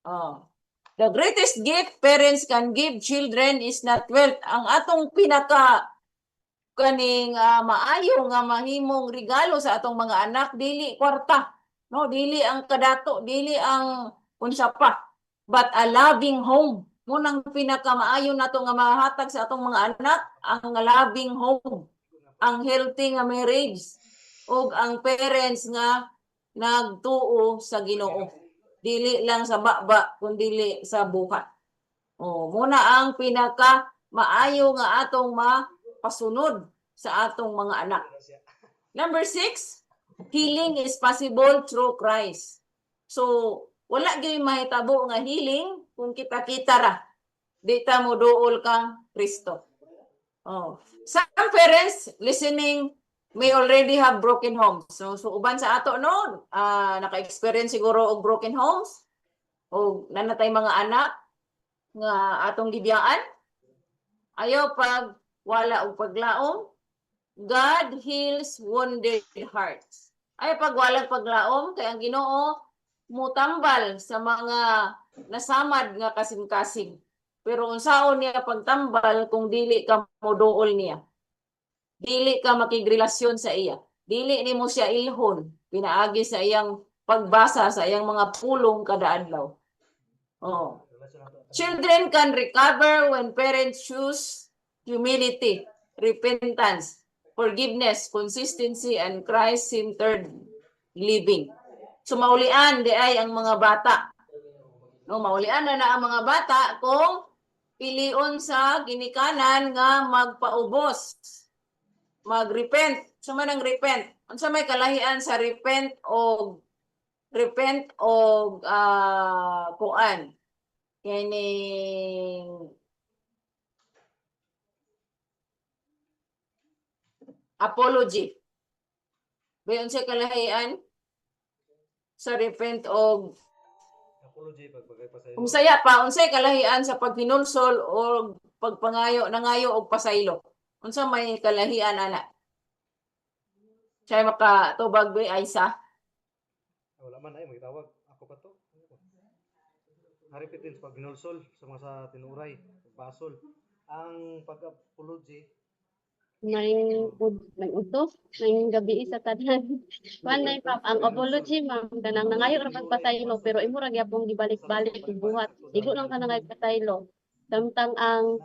Oh. The greatest gift parents can give children is not wealth. Ang atong pinaka kaning maayo nga mahimong regalo sa atong mga anak dili kwarta, no? Dili ang kadato, dili ang unsa pa, but a loving home. Munang pinakamaayo nato nga mahatag sa atong mga anak ang loving home, ang healthy nga marriage, ug ang parents nga nagtuo sa Ginoo. Dili lang sa baba kundi sa buhat. Muna ang pinaka maayo nga atong mapasunod sa atong mga anak. Number 6, healing is possible through Christ. So, wala gyud mahitabo nga healing kung kita-kita ra. Di ta mo duol kang Kristo. Some parents listening may already have broken homes. So uban sa ato no, naka-experience siguro og broken homes o nanatay mga anak nga atong gibiyaan. Ayaw pag wala og paglaom. God heals wounded hearts. Ay pag walang paglaom kay ang Ginoo mutambal sa mga nasamad nga kasing-kasing. Pero unsaon niya pagtambal kung dili ka moduol niya? Dili ka makigrelasyon sa iya. Dili nimo siya ilhon pinaagi sa iyang pagbasa sa iyang mga pulong kada adlaw. Children can recover when parents choose humility, repentance, forgiveness, consistency, and Christ-centered living. So maulian di ay ang mga bata. No, maulian na ang mga bata kung pilion sa ginikanan nga magpaubos, mag-repent. So man ang repent. Unsa may kalahian sa repent o kuan kining apology. Bayon sa kalahian sa repent o Apology pagpagay unsaya pa unsay kalahian sa paghinulsol o nangayo og pasaylo. Unsa may kalahian ana? Siya makatubag ba Aisa? Wala man ay magtawag. Ako pa to. Haripitin sa paghinulsol sa mga sa tinuray, basol. Ang pag-apology nag-utos ng gabi sa tanan. Wanay pa ang apology ma'am kanang nangayo ra pasaylo pero imo ra gyapon gibalik-balik buhat. Igo lang ka nangay pasaylo. Samtang ang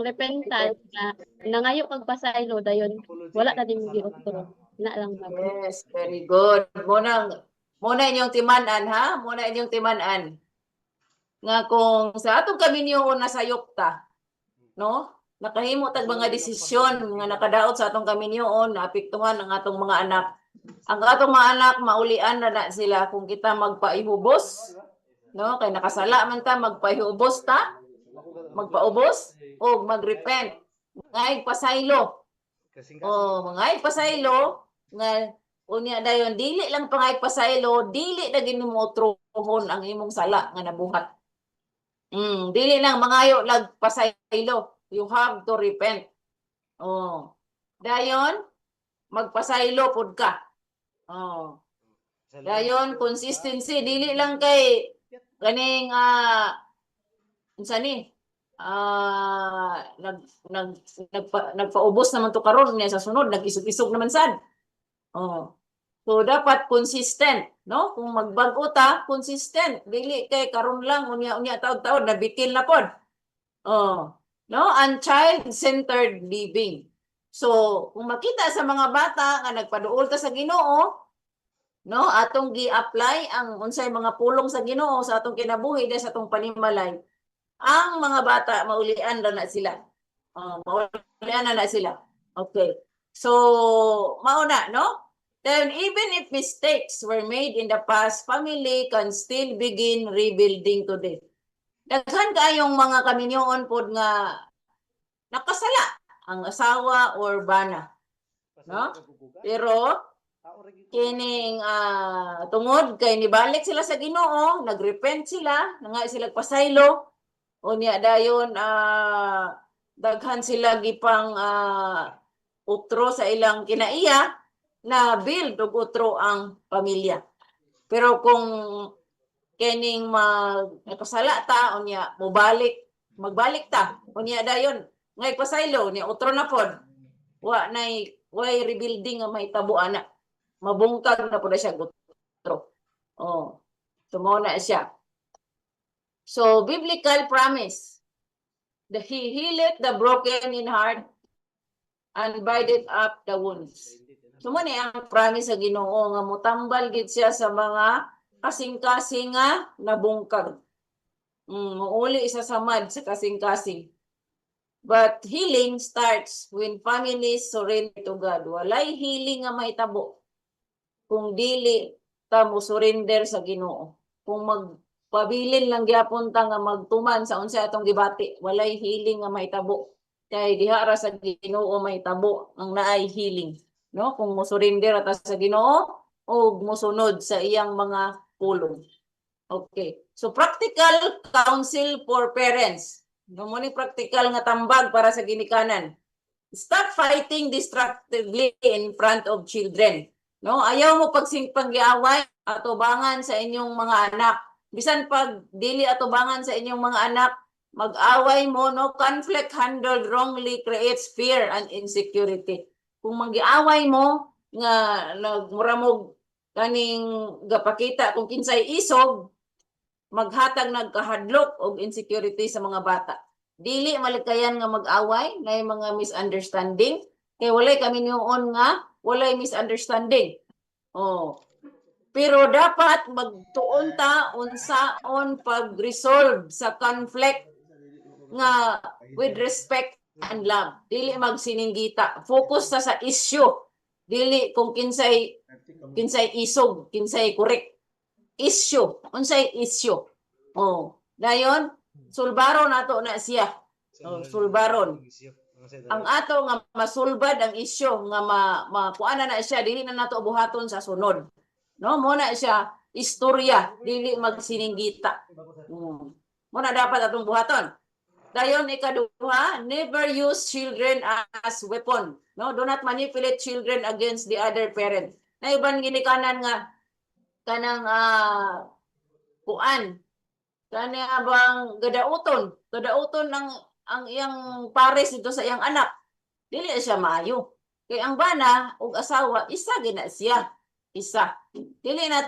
repentance na nangayo kag pasaylo dayon wala na din giutro. Na lang ma'am. Yes, very good. Muna inyong timan-an ha? Muna inyong timan-an. Nga kung sa atong kaminyo nasayop ta, no? Nakahimo tag mga desisyon nga nakadaot sa atong kaminyoon naapektuhan ang atong mga anak. Ang atong mga anak maulian na sila kung kita magpaihubos, no? Kay nakasala man ta magpaihubos ta, magpaubos o magrepent. Ngay pasaylo. Ngay pasaylo nga unya dayon dili lang pangay pasaylo, dili na gini mo trohon ang imong sala nga nabuhat. Dili lang mangayo lag pasaylo. You have to repent. Dayon magpasaylo pud ka. Dayon consistency dili lang kay ganing unsa ni? Nagpaubos naman to karon niya sa sunod nag-isog-isog naman sad. So dapat consistent, no? Kung magbag-o ta, consistent. Dili kay karon lang unya taud-taud nabitin na pod. No? And child-centered living. So, kung makita sa mga bata nga nagpaduol ta sa Ginoo, no, atong gi-apply ang unsay mga pulong sa Ginoo sa atong kinabuhi sa atong panimalay. Ang mga bata maulian na sila. Maulian na sila. Okay. So, mauna, no? Then, even if mistakes were made in the past, family can still begin rebuilding today. Daghan kayong mga kaminyoon pod nga nakasala ang asawa or bana, no? Pero kining tungod kay nibalik sila sa Ginoo, nagrepent sila, nga sila pasaylo, unya dayon daghan sila gipang utro sa ilang kinaiya na build og utro ang pamilya. Pero kung kining nagpasala ta unya magbalik ta unya dayon ngay pasaylo ni utro na pod way rebuilding nga mahitabo ana mabungkag na pod siya utro. So mao na siya. So biblical promise, he healeth the broken in heart and bindeth up the wounds. So mo ni ang promise sa Ginoo nga motambal gid siya sa mga kasing-kasing nga nabungkag. Mauli isa samad sa kasing-kasing. But healing starts when families surrender to God. Walay healing nga mahitabo kung dili ta mo surrender sa Ginoo. Kung magpabilin lang gyapon ta nga magtuman sa unsa atong gibati, walay healing nga mahitabo. Kay diha ra sa Ginoo mahitabo ang naay healing, no? Kung mo surrender ta sa Ginoo o mosunod sa iyang mga pulong. Okay. So practical counsel for parents. No mo ni practical nga tambag para sa ginikanan. Stop fighting destructively in front of children. No, ayaw mo paggiaway atubangan sa inyong mga anak. Bisan pag dili atubangan sa inyong mga anak, mag-away mo, no? Conflict handled wrongly creates fear and insecurity. Kung mag-away mo nga nagmuramog kaning gapakita kung kinsay isog, maghatag nagkahadlok og insecurity sa mga bata. Dili malikayan nga mag-away, na mga misunderstanding, kay walay kami noon nga walay misunderstanding. Oh. Pero dapat magtuon ta unsaon pag-resolve sa conflict nga with respect and love. Dili magsininggita. Focus ta sa issue. Dili kung kinsay isog, kinsay correct. Issue. Unsay issue. Oh, dayon sulbaro nato na siya. Oh, sulbaron. Ang ato nga masulbad ang issue nga makuana na siya dili na nato buhaton sa sunod. No, mo na siya istorya, dili magsininggita. Mo na dapat atong buhaton. Dayon ikaduha, never use children as weapon. No, do not manipulate children against the other parent. Na iban ginikanan nga kanang kuan. Kani abang gadauton ang iyang pares dito sa iyang anak. Dili siya maayo. Kay ang bana ug asawa isa gina siya. Isa. Dili na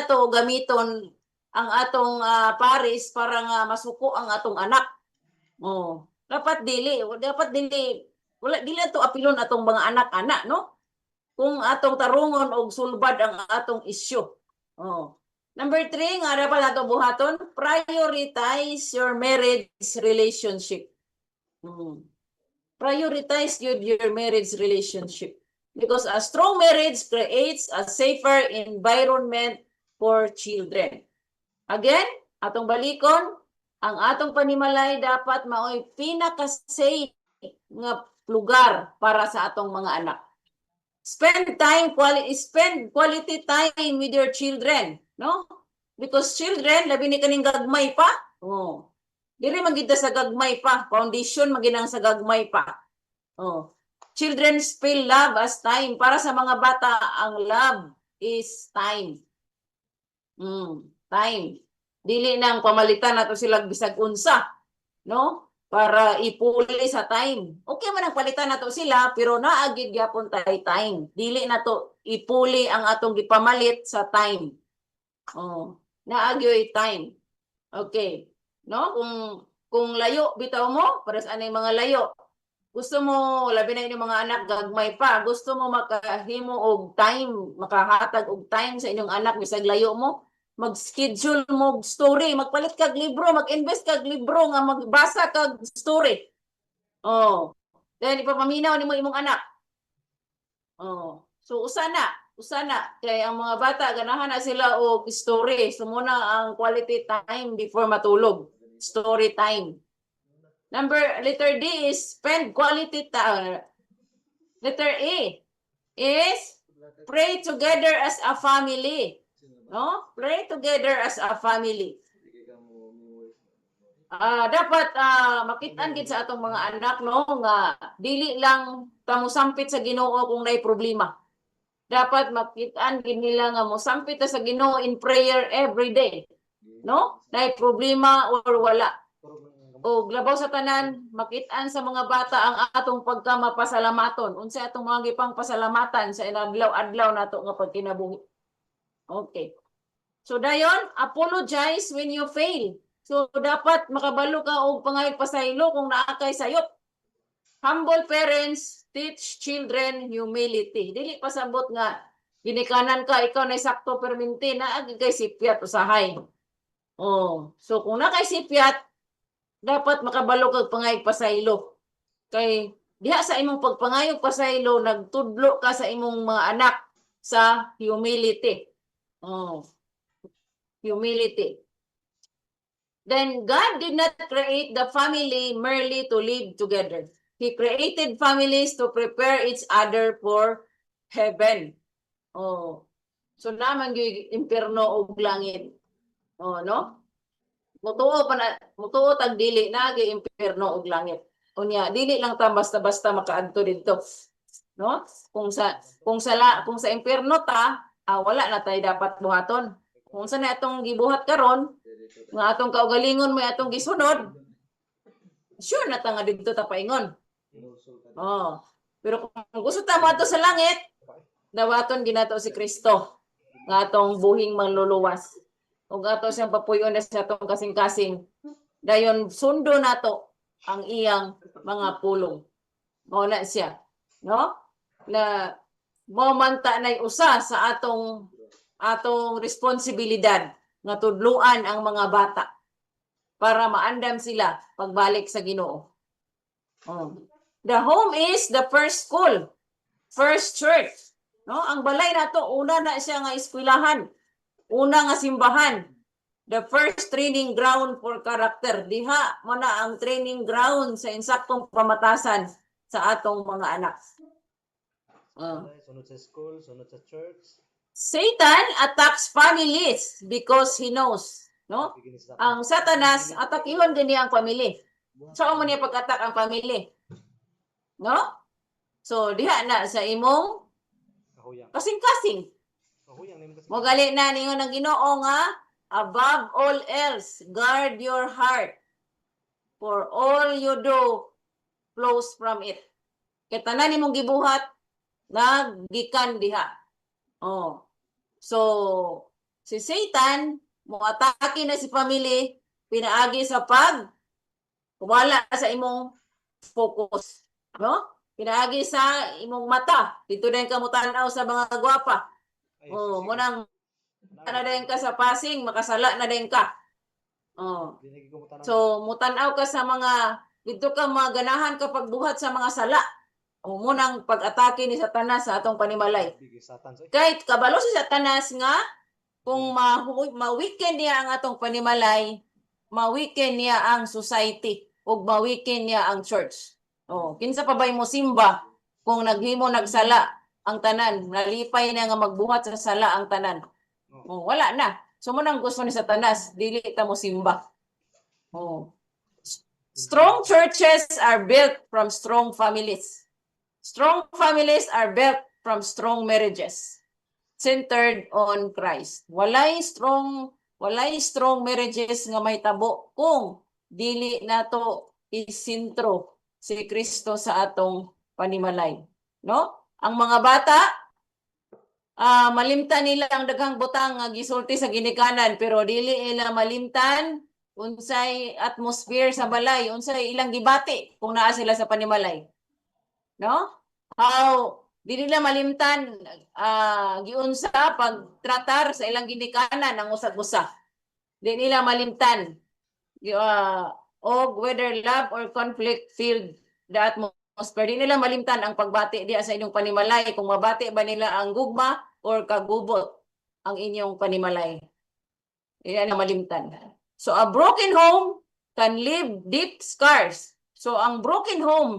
to gamiton ang atong pares para nga masuko ang atong anak. Oh, dapat dili wala dili to apilon atong mga anak-anak, no? Kung atong tarungon og sulbad ang atong issue. Oh. Number 3 nga dapat nato buhaton, prioritize your marriage relationship. Prioritize your marriage relationship. Because a strong marriage creates a safer environment for children. Again, atong balikon, ang atong panimalay dapat maoy pinaka-safe nga lugar para sa atong mga anak. Spend quality time with your children, no? Because children, labi ni kaning gagmay pa. Oh. Diri magita sa gagmay pa, foundation maginang sa gagmay pa. Oh. Children feel love as time. Para sa mga bata, ang love is time. Time. Dili nang pamalitan nato sila bisag unsa, no? Para ipuli sa time. Okay man ang palitan nato sila, pero naagid gyapon tay time. Dili nato ipuli ang atong gipamalit sa time. Oh, naagyoy time. Okay. No? Kung layo bitaw mo, para sa anay mga layo. Gusto mo labi na inyong mga anak gagmay pa, gusto mo makahimo og time, makahatag og time sa inyong anak bisag layo mo, mag-schedule mo story, magpalit kag libro, mag-invest kag libro nga magbasa kag story. Oh. Then ipapaminaw nimo imong anak. Oh. So usa na kay ang mga bata ganahan na sila og story. So muna ang quality time before matulog. Story time. Letter D is spend quality time. Letter E is pray together as a family. No? Pray together as a family. Dapat makitaan gid sa atong mga anak, no, nga dili lang tamusampit sa Ginoo kung nay problema. Dapat makitaan gid nila nga mosampit sa Ginoo in prayer every day. No? Nay problema or wala. O labaw sa tanan, makitaan sa mga bata ang atong pagkamapasalamaton. Unsa atong mga gipang pasalamatan sa inadlaw-adlaw nato nga pagkinabuhi. Okay. So dayon, apologize when you fail. So dapat makabalo ka og pangayog pasaylo kung naa kay sayop. Humble parents teach children humility. Dili pasabot nga ginikanan ka ikaw na sakto perminti na agi kay sipyat usahay. Oh, so kung na kay sipyat dapat makabalo kag pangayog pasaylo. Kay diha sa imong pagpangayog pasaylo nagtudlo ka sa imong mga anak sa humility. Oh. Humility. Then God did not create the family merely to live together. He created families to prepare each other for heaven. Oh. So naman gyud impierno ug langit. Oh, no? Mutuo tag dili na gi impierno ug langit. Unya dili lang ta basta-basta makaadto didto. No? Kung sa impierno ta, wala na tay dapat buhaton. Kung sa na atong gibuhat karon, nga atong kaugalingon mo atong gisunod, sure na ta nga didto ta paingon. Oh. Pero kung gusto ta mo ato sa langit, dawaton ginato si Kristo nga atong buhing manluluwas. Ug ato siyang papuyon sa atong kasing-kasing. Dayon sundo nato ang iyang mga pulong. Mao na siya, no? Na mo man ta nay usa sa atong responsibilidad nga tudluan ang mga bata para maandam sila pagbalik sa Ginoo. Oh. The home is the first school, first church. No, ang balay nato una na siya nga eskwelahan, una nga simbahan. The first training ground for character. Diha mo na ang training ground sa insaktong pamatasan sa atong mga anak. Sunod sa school, sunod sa church. Satan attacks families because he knows, no? Ang Satanas atakihon din niya ang family. Saan mo niya pag-attack ang family? No? So diha na sa imong Kahuyang. kasing-kasing. Kahuyang naman kasi. Mo gali na ningon ang Ginoo nga above all else guard your heart for all you do flows from it. Kay tanan nimong gibuhat naggikan diha. Oh. So si Satan mo atake na si family pinaagi sa wala sa imong focus, no? Pinaagi sa imong mata. Dito din ka mo tanaw sa mga gwapa. Ay, Oh, sige. mo nang na din ka sa passing, makasala na din ka. Oh. Di lagi ko matanong. So, mutanaw ka sa mga dito ka maganahan kapag buhat sa mga sala. O mo nang pag-atake ni Satanas sa atong panimalay. Bigay Satan. So, Kahit kabalo si Satanas nga kung ma-weaken niya ang atong panimalay, ma-weaken niya ang society ug ma-weaken niya ang church. Oh, kinsa pa ba mo simba kung naghimo nagsala ang tanan, nalipay na nga magbuhat sa sala ang tanan. Oh, wala na. So mo nang gusto ni Satanas, dili ta mo simba. Oh. Strong churches are built from strong families. Strong families are built from strong marriages centered on Christ. Walay strong marriages nga may tabo kung dili nato isintro si Kristo sa atong panimalay, no? Ang mga bata malimtan nila ang daghang butang nga gisulti sa ginikanan pero dili nila malimtan unsay atmosphere sa balay, unsay ilang gibati kung naa sila sa panimalay. No? How di nila malimtan giunsa pagtratar sa ilang ginikanan ang usag-usa. Di nila malimtan og whether love or conflict filled the atmosphere. Di nila malimtan ang pagbati diya sa inyong panimalay kung mabati ba nila ang gugma or kagubot ang inyong panimalay. Di nila malimtan. So a broken home can leave deep scars. So ang broken home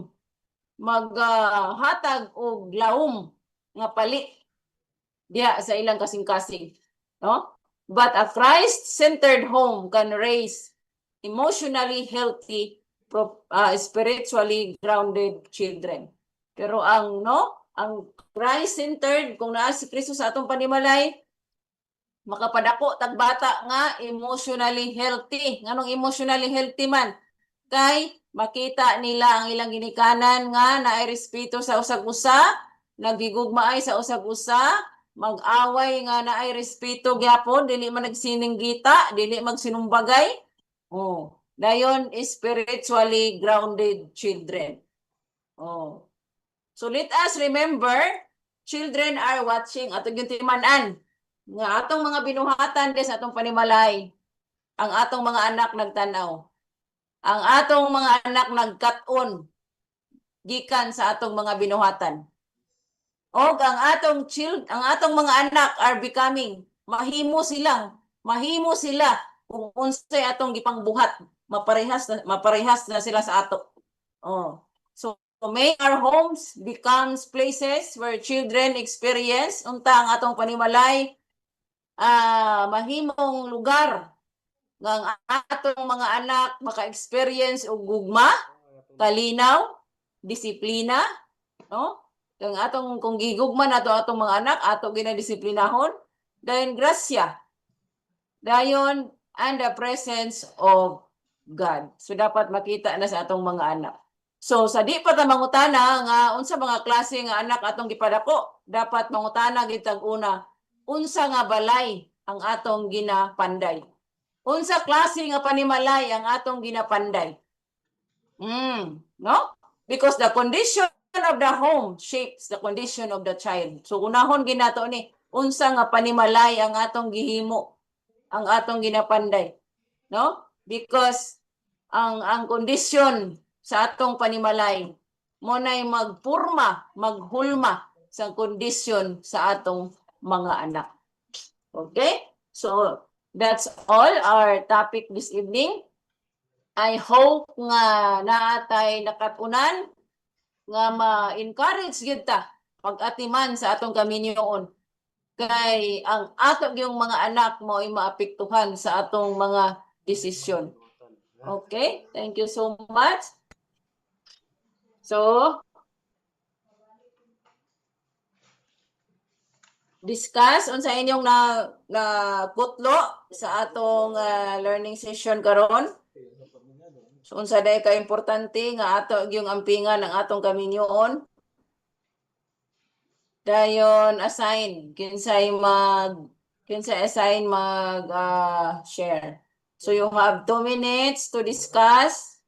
maghatag og laom nga pali diha sa ilang kasing-kasing, no? But a Christ-centered home can raise emotionally healthy, spiritually grounded children. Pero ang Christ-centered kung naa si Kristo sa atong panimalay, makapadako tag bata nga emotionally healthy. Nganong emotionally healthy man? Kay makita nila ang ilang ginikanan nga naay respeto sa usag-usa, nagigugmaay sa usag-usa, mag-away nga naay respeto gyapon, dili man nagsininggita, dili magsinumbagay. Oh, dayon is spiritually grounded children. Oh. So let us remember, children are watching atong yung timan-an nga atong mga binuhatan des atong panimalay. Ang atong mga anak nagtanaw. Ang atong mga anak nagkat-on gikan sa atong mga binuhatan. Og ang atong mga anak are becoming mahimo sila kung unsay atong gipangbuhat, maparehas na sila sa ato. Oh. So may our homes becomes places where children experience unta ang atong panimalay mahimong lugar nga ang atong mga anak maka-experience og gugma, kalinaw, disiplina, no? Ang atong kung gigugma nato atong mga anak ato ginadisiplinahon, dayon grasya. Dayon and the presence of God. So dapat makita na sa atong mga anak. So sa di pa ta mangutana nga unsa mga klase nga anak atong gipadako, dapat mangutana gid tag una, unsa nga balay ang atong ginapanday? Unsa klase nga panimalay ang atong ginapanday? No? Because the condition of the home shapes the condition of the child. So unahon ginato ni unsa nga panimalay ang atong gihimo, ang atong ginapanday, no? Because ang kondisyon sa atong panimalay mo nay magpurma, maghulma sa kondisyon sa atong mga anak. Okay? So that's all our topic this evening. I hope nga naatay nakatunan nga ma-encourage gyud ta pag-atiman sa atong kaminyoon kay ang ato yung mga anak mo ay maapektuhan sa atong mga desisyon. Okay? Thank you so much. So, discuss unsa inyong na putlo sa atong learning session karon. So, unsa day ka importante nga ato yung ampingan ng atong kaminyoon. Dayon assign kinsay assign mag share. So you have 2 minutes to discuss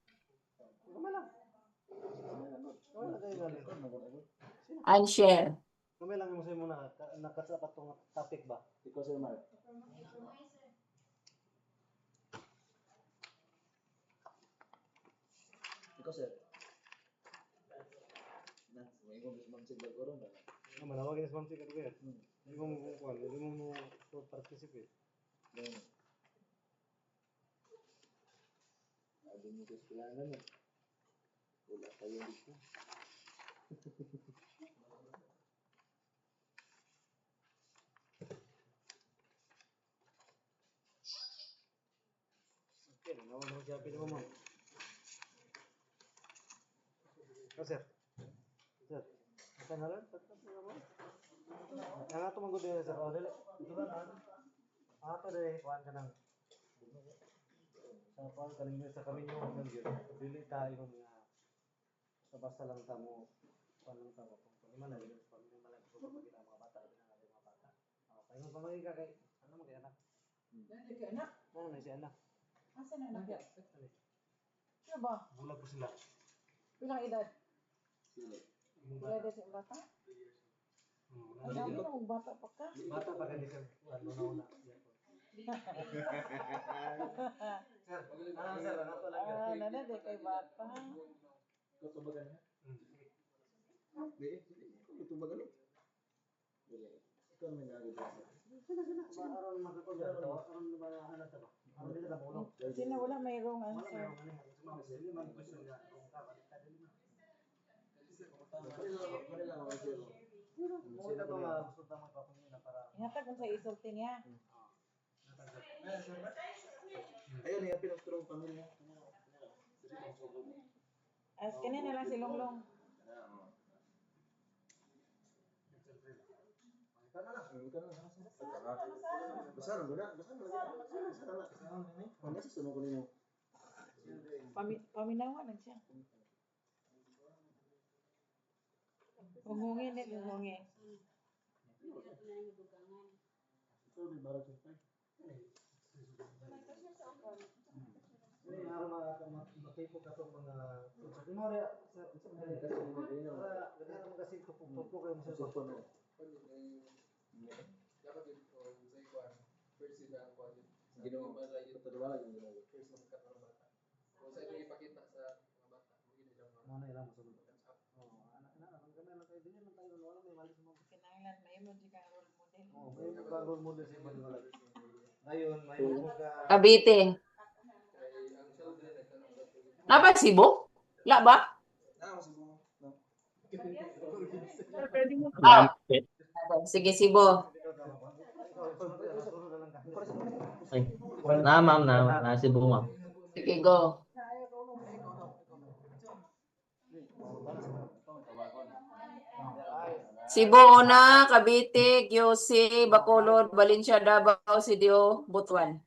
and share. Kamay lang mo sa muna nakatsa pa tong topic ba? Ikaw sa Mark. Ikaw sir. May kung gusto mag-sig bagoro na. Manawagin sa mamsi ka ba? Hindi mo participate. Sabi mo gusto kailangan na. Wala tayo dito. Okay, naman mo siya pili mo mo. Sir. Sir. Asa na rin? Ang ato magod din sir. O dili. Ito lang. Ato dili kuan ka nang. Sa kuan kaning sa kami yung hanggang yun. Dili tayo nga basta lang tamo kuan lang tamo. Kung man na dili pag malay ko pag mga bata, mga bata. Okay, mo pamagi ka kay ano mo kay anak? Dili kay anak. Ano na si anak? Asa na anak? Ano ba? Bulag ko sila. Pilang edad? Edad sa bata? Ano mo bata pa ka? Bata pa ka di ka ano na una. Sir, sir, ano to lang yan? Nana di kay bata. Kutubagan niya? Di, kutubagan niya. Ikaw may nagagawa. Aron magkakulat to, aron mahanap ba? Aron nila ba ulo? Sino wala mayroong answer? Hindi man question niya kung kabalik ka din na. Sino ko nga gusto na magpapangin na para ihatag kung sa isulti niya. Ayun, yung pinagturong pamilya. As kanina lang si Longlong. Paminawa na siya. Ungungin din, ungungin. Ini harus makipot atong mga di mo ra sa kasi tupok kayo sa cellphone. Dapat yung say kwan first sila kwan Ginoo patadwala yung Ginoo first man ka para bata. Kung sa inyo ipakita sa mga bata, hindi lang mga ilang masulod. Anak ang gamay lang kayo din man tayo wala may mali sa mga kinahanglan may mo di ka role model. Oh, may mo ka role model sa mga wala. Dayon may mo ka Cavite. Napa Cebu? La ba? Ah. Sige, Cebu. Na ma'am, na Cebu ma'am. Sige, go. Cebu una, Cavite, QC, Bacolod, Valencia, Davao, Sidio, Butuan.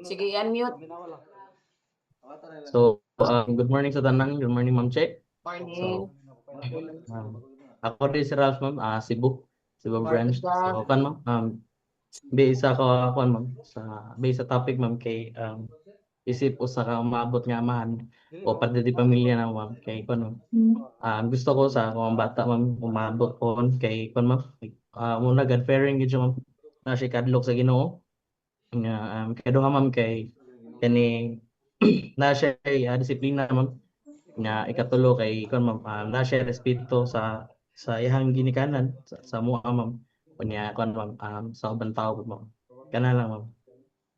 Sige, unmute. So, good morning sa tanan. Good morning, Ma'am Che. Morning. Ako rin si Ralph, ma'am. Cebu branch. So, kan ma'am. Based ako, ma'am. Based sa topic, ma'am, kay isip usa ka maabot nga amahan o parte di pamilya na ma'am kay kun gusto ko sa akong bata ma'am umabot po kay kun ma'am muna God fearing gyud siya ma'am na siya kadlok sa Ginoo nga kay duha ma'am kay kani na siya disiplina ma'am nga ikatulo kay kun ma'am na siya respeto sa iyang ginikanan sa mua ma'am unya kun ma'am sa ubang tao po ma'am kana lang ma'am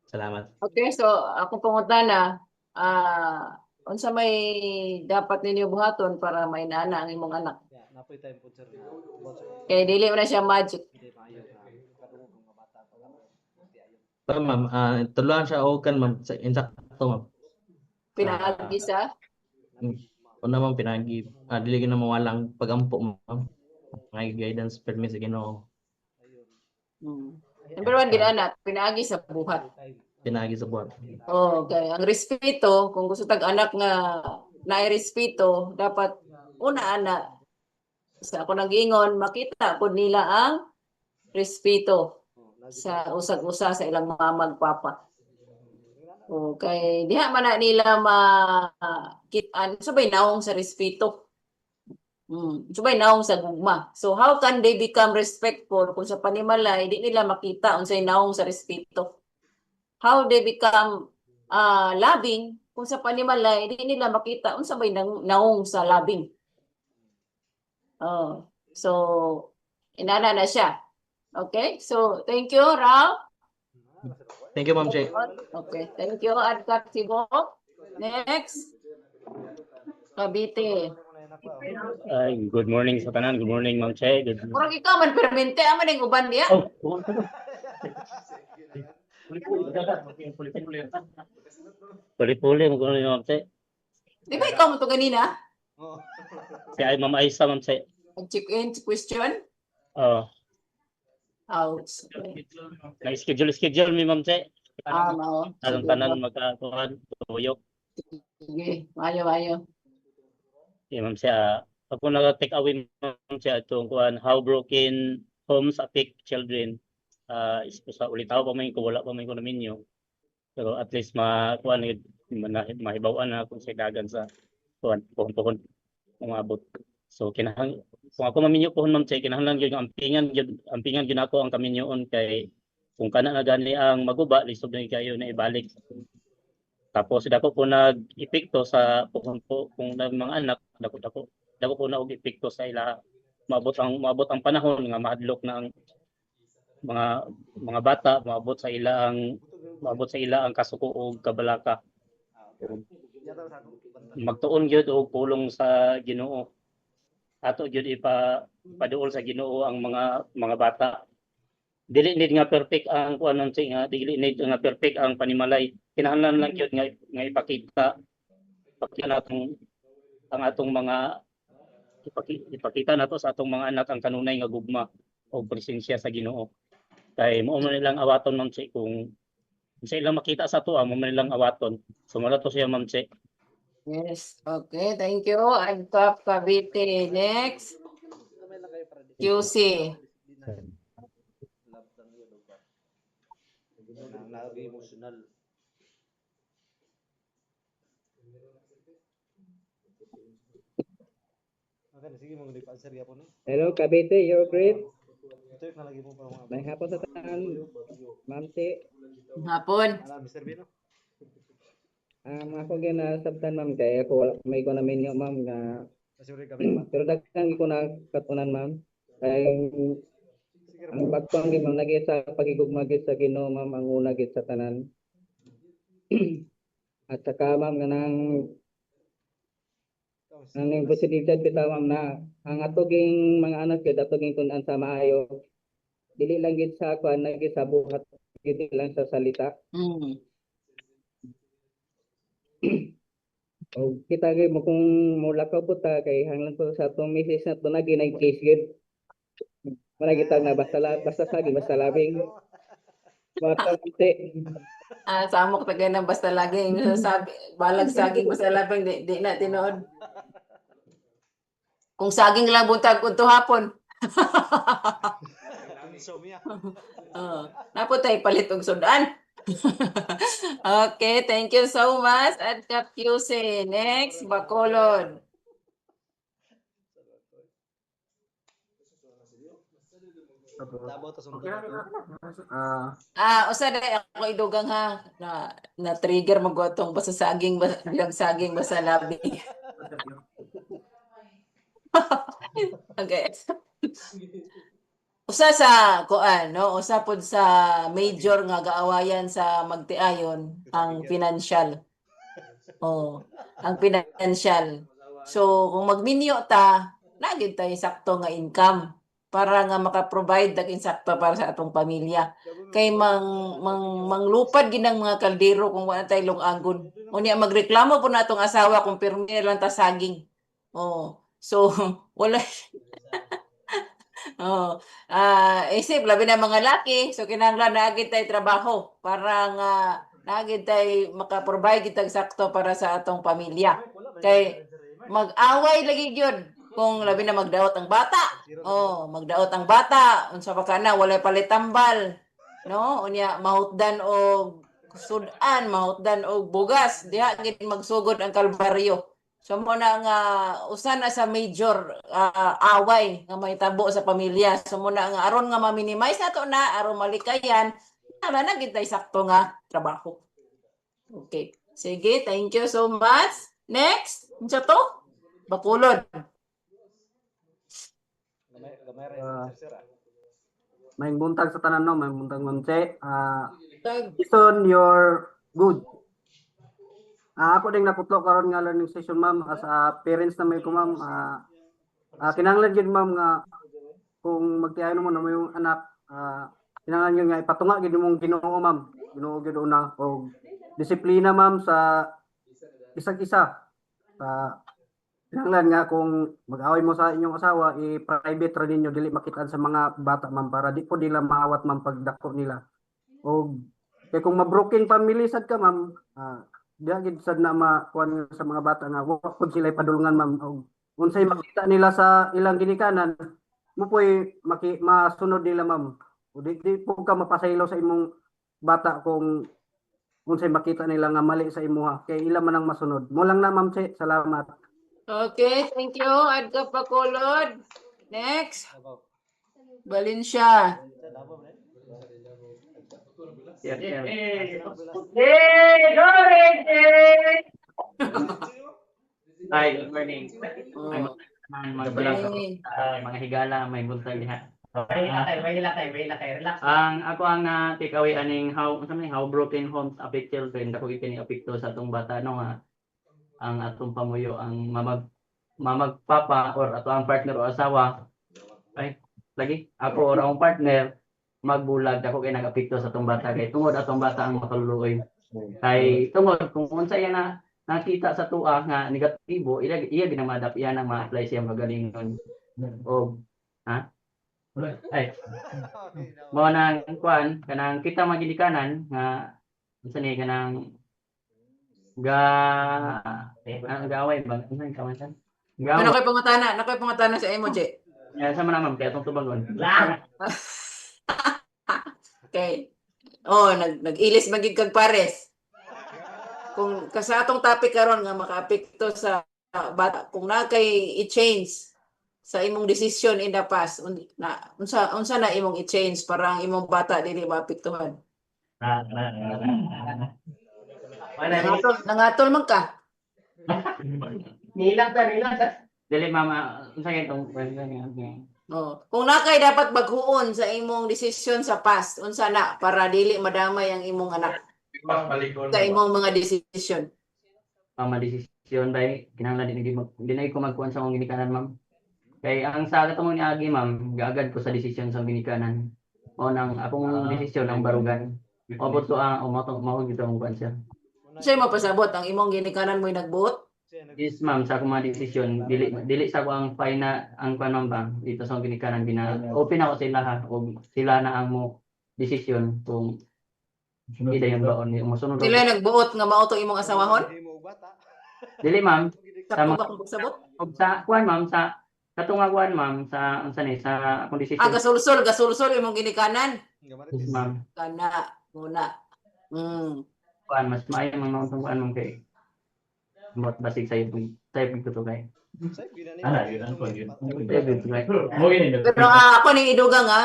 salamat. Okay, so ako pangutana, unsa may dapat ninyo buhaton para may nana ang imong anak? Ya, napoy time po sir na about sa Kay dili man na siya magic. hindi maayo nga kadungog mga bata pa lang. Hindi ayo. Pero ma'am tuluan siya o kan ma'am sa insakto ma'am. Pinaagi sa Una ma'am pinagi dili gyud na mawalang pagampo ma'am. Ngay guidance permis sa Ginoo Number one, ginana, pinaagi sa buhat. pinagi sa buhat. Okay, ang respeto, kung gusto tag anak nga respeto, dapat una ana sa ako nag-ingon, makita po nila ang respeto sa usag-usa sa ilang mga magpapa. Okay, diha man na nila makitaan, sabay naong sa respeto. Sabay naong sa gugma. So how can they become respectful kung sa panimalay di nila makita unsay naong sa respeto? How they become loving kung sa panimalay di nila makita unsa bay naong sa loving? So inana na siya. Okay? So thank you, Ralph. Thank you ma'am Che. Okay, thank you, Adkat Sibok. Next. Cavite. Good morning sa tanan. Good morning, Ma'am Che. Good morning. Murag ikaw man permente aman ning uban diya. Oh, puli-puli mo kuno Ma'am Che. Di ba ikaw mo to ganina? Si ay Ma'am Aisa, Ma'am Che. Check-in question. Oh, Out. na-schedule mi Ma'am Che. Mao. Anong tanan magkakuhan, tuyok. Sige, mayo. Ma'am Che, ako nag-take away Ma'am Che atong kuhan how broken homes affect children. Sa ulitaw pa may ko wala pa may kondominyo. Pero at least makuan mahibaw-an na kung sa dagan sa kuan pohon umabot. So kinahang kung ako maminyo pohon Ma'am Che, kinahanglan gyud ampingan gyud ako ang kaminyoon kay kung kana na gani ang maguba lisod na kayo na ibalik. Tapos dako po nag-epekto sa pohon po kung mga anak dako po na og epekto sa ila maabot ang panahon nga mahadlok na ang mga bata maabot sa ila ang kasuko og kabalaka. Magtuon gyud og pulong sa Ginoo. Ato gyud ipaduol sa Ginoo ang mga bata. Dili need nga perfect ang kuanon nga dili need nga perfect ang panimalay. Kinahanglan lang gyud nga ipakita natong ang atong mga ipakita nato sa atong mga anak ang kanunay nga gugma o presensya sa Ginoo. Kay mo man nilang awaton Ma'am Che kung sa ilang makita sa ato mo man nilang awaton. Sumala to siya Ma'am Che. Yes. Okay, thank you. I'm top Cavite. Next. QC. Nag-emotional. Okay, sige mo answer gyapon ni. Hello, Cavite, you're great. Check na lagi mo pa mga. May hapon sa tanan, Ma'am Che. Hapon. Mr. Bino. Ako ginasabtan, Ma'am, kaya ako wala may ko namin yung Ma'am nga. Kasi uri kami pa. Pero daghang ko na katunan, Ma'am. Kay ang pagpang Ma'am lagi sa pagigugma gid sa Ginoo, Ma'am, ang una gid sa tanan. At saka Ma'am kanang ang posibilidad kita Ma'am na ang atoging mga anak gid atoging tun-an sa maayo. Dili lang gid sa kuan lagi sa buhat gid lang sa salita. O kita gid mo kung mulakaw po ta kay hanglan ko sa atong misis na to nagi nag case gid. Wala kita nga basta sagi basta labing. Basta te. Samok tagay ng basta laging sabi, balag saging basta labing di na tinuod. Kung saging lang buntag kunto hapon. Insomnia. Naputay palit og sudan. Okay, thank you so much at QC. Next, Bacolod. Tabot tas unta to. Usa na ako idugang ha na trigger magotong basta saging bilang saging basta labi. Okay. Usa sa kuan no, usa pod sa major nga gaawayan sa magtiayon ang financial. Oh, ang financial. So kung magminyo ta, nagid tay sakto nga income para nga maka-provide dag insakto para sa atong pamilya. Kay manglupad ginang mga kaldero kung wala tay lungagon. Unya magreklamo po na atong asawa kung pirmi lang ta saging. Oh. So wala oh. Isip labi na mga laki, so kinahanglan naagid tay trabaho para nga naagid tay maka-provide kitag sakto para sa atong pamilya. Kay mag-away lagi gyud kung labi na magdaot ang bata. Oh, magdaot ang bata, unsa pa kana walay palitambal, no? Unya mahutdan og sudan, mahutdan og bugas, diha gid magsugod ang kalbaryo. So mo na nga usa na sa major away nga mahitabo sa pamilya. So mo na nga aron nga ma-minimize nato na aron malikayan, na gid tay sakto nga trabaho. Okay. Sige, thank you so much. Next, unsa to? Bacolod. Gamay ra sir. May buntag sa tanan no, may buntag ngonse. Tag Jason, you're good. Ako ding naputlo karon nga learning session ma'am as a parents na may ko ma'am. Kinahanglan gid ma'am nga kung magtiayon mo na mo yung anak, kinahanglan gyud nga ipatunga gid mong Ginoo ma'am. Ginoo gid una og disiplina ma'am sa isag-isa. Kinahanglan nga kung mag-away mo sa inyong asawa, i-private ra ninyo dili makitaan sa mga bata ma'am para di po nila maawat ma'am pagdako nila. Og kay kung ma-broken family sad ka ma'am, diha gid sad na makuan sa mga bata nga wa pud sila padulungan ma'am. Og unsay makita nila sa ilang ginikanan, mo poy masunod nila ma'am. O di po ka mapasaylo sa imong bata kung unsay makita nila nga mali sa imuha. Kay ila man ang masunod. Mo lang na ma'am, salamat. Okay, thank you. Adka Bacolod. Next, Valencia. Hi, good morning. Oh, Magbulag mga higala, may buntag diha. May relax. Ang ako ang takeaway aning how broken homes affect children dako kini apekto sa atong bata no nga ang atong pamuyo ang mamagpapa or ato ang partner o asawa ay lagi ako or ang partner magbulag dako kay nagapekto sa atong bata kay tungod atong bata ang makaluluoy kay tungod kung unsa yan na nakita sa tuwa nga negatibo iya ginamadap iya nang ma-apply siya magalingon o ay mo nang kuan kanang kita magilikanan nga unsa ni kanang gaway ba unsa kamantan ano kay pangatana? Ano kay pangatana sa emoji? sa man naman kay atong tubangon Okay. Oh, nag-ilis magig kag pares. Kung sa atong topic karon nga makaapekto sa bata, kung na kay i-change sa imong decision in the past, unsa na imong i-change para ang imong bata dili maapektuhan? Nangatol man ka. Nilang ta. dili mama unsa kay tong Oh, kung nakay dapat baghuon sa imong decision sa past, unsa na para dili madamay ang imong anak sa imong mga decision. desisyon bay kinahanglan dinay ko magkuan sa akong ginikanan ma'am kay ang sa katong ni agi ma'am gaagad ko sa desisyon sa ginikanan o nang akong desisyon ang barugan abot ko ang mao gito ang kuan siya Unsay mapasabot ang imong ginikanan mo'y nagbuot? yes ma'am sa akong mga desisyon dili sa ako ang final ang kuan ba dito sa akong ginikanan open ako sa ilaha o sila na ang mo desisyon kung ida yung baon yung masunod Sila nagbuot nga mao to imong asawahon? dili ma'am Sakto ba kung pagsabot? og sa kuan ma'am sa katungaguan ma'am sa unsa ni sa akong desisyon Gasulsol imong ginikanan. yes ma'am Kana muna. Mm. Kuan mas maayo man mao tong kuan ma'am kay mot basig sa yung type ko to kay. Say, binani Ana mo yun ang kuan yun. yung Type ko to kay. Mo yun Pero ako ning iduga nga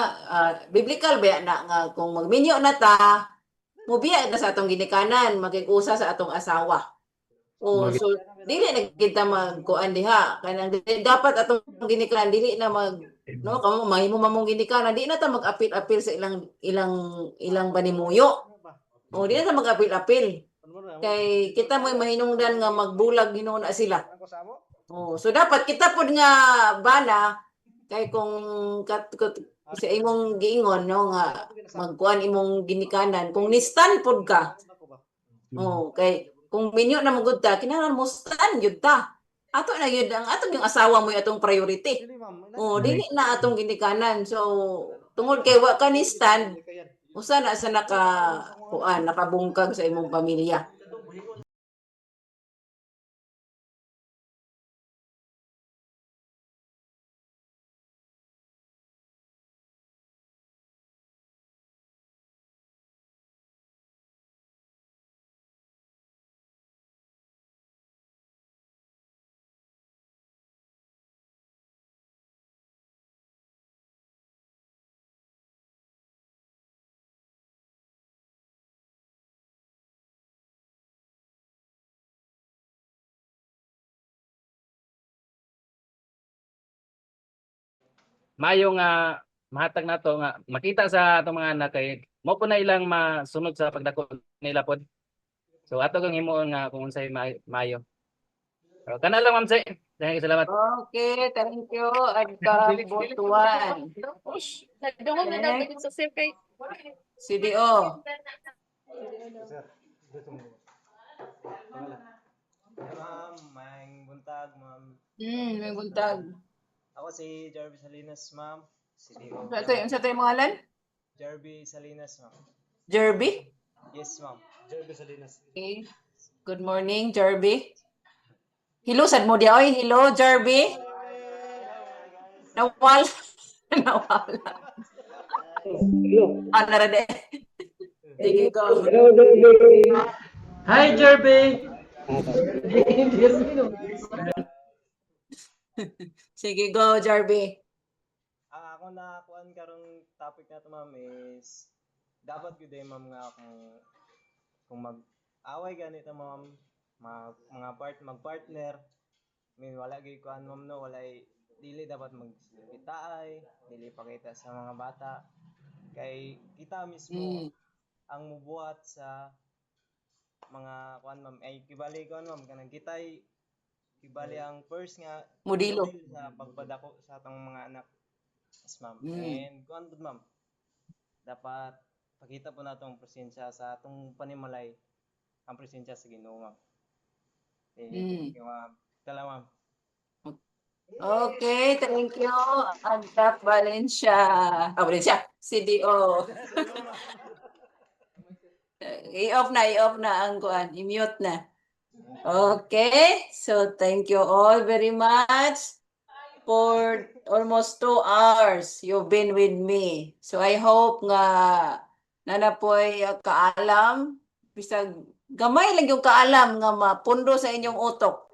biblical ba na nga kung magminyo na ta, mubiya na sa atong ginikanan, makikusa sa atong asawa. O so dili na kita magkuan diha kanang dapat atong ginikanan dili na mag no kamo mahimo mamong ginikanan di na ta mag-apil-apil sa ilang panimuyo. O di na ta mag-apil-apil. Kay kita mo'y mahinungdan nga magbulag Ginoo na sila. Oh, so dapat kita pod nga bana kay kung sa imong giingon no nga magkuan imong ginikanan kung ni-stand pod ka. Oh, kay kung minyo na magud ta kinahanglan mo stand gyud ta. Ato na gyud ang atong yung asawa mo yung atong priority. Oh, dili na atong ginikanan. So tungod kay wa ka ni stand usa na sa nakabungkag sa imong pamilya. Mayo nga mahatag nato nga makita sa atong mga anak kay mo po na ilang masunod sa pagdako nila pod. So ato kang himuon nga kung unsay mayo. So, kana lang ma'am say. Salamat. Okay, thank you. Adka Botuan. Nagdungog na daw sa sir kay CDO. Sir, gusto mo. Ma'am, maayong buntag, ma'am. May buntag. Ako si Jarvis Salinas, ma'am. CDO. Sa tayo mga alan? Jarvis Salinas, ma'am. Jerby? Yes, ma'am. Jerby Salinas. Okay. Good morning, Jerby. Hello, sad mo di oy. Hello, Jerby. Nawal. Nawala. Nara de. Sige ko. Hi, Jerby! Sige go, Jerby. Ako na kuan karong topic na to, ma'am, is dapat gyud ma'am nga kung mag-away ganito, ma'am, magpartner, wala gyud kuan, ma'am, no, walay dili dapat magkitaay, dili pakita sa mga bata kay kita mismo ang mubuhat sa mga kuan, ma'am, ay kibali kuan, ma'am, kanang kitay kibali ang first nga Modelo. sa pagpadako sa atong mga anak. Yes, ma'am. Mm. And kuan pud, ma'am, dapat pakita po natong presensya sa atong panimalay, ang presensya sa Ginoo, ma'am. Thank you, ma'am. Tala, ma'am. Okay, thank you. Agtap Valencia. Valencia. CDO. I-off na ang kuan. I-mute na. Okay, so thank you all very much for almost 2 hours you've been with me. So I hope nga nanapoy kaalam, bisag gamay lang yung kaalam nga mapundo sa inyong utok.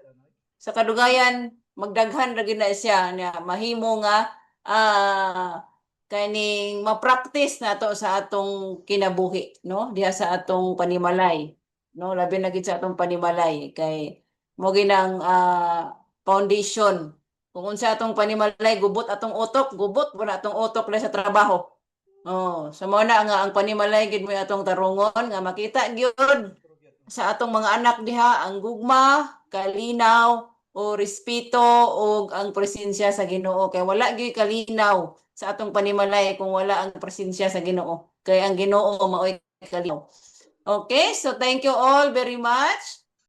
Sa kadugayan, magdaghan ra gyud na siya na mahimo nga kaning ma-practice nato sa atong kinabuhi, no? Diha sa atong panimalay, no? Labi na gid sa atong panimalay kay mo ginang foundation. Kung unsa atong panimalay gubot atong utok, gubot mo na atong utok sa trabaho. Oh, so mo na nga ang panimalay gid mo atong tarungon nga makita gyud sa atong mga anak diha ang gugma, kalinaw o respeto o ang presensya sa Ginoo kay wala gyud kalinaw sa atong panimalay kung wala ang presensya sa Ginoo kay ang Ginoo maoy kalinaw. Okay, so thank you all very much.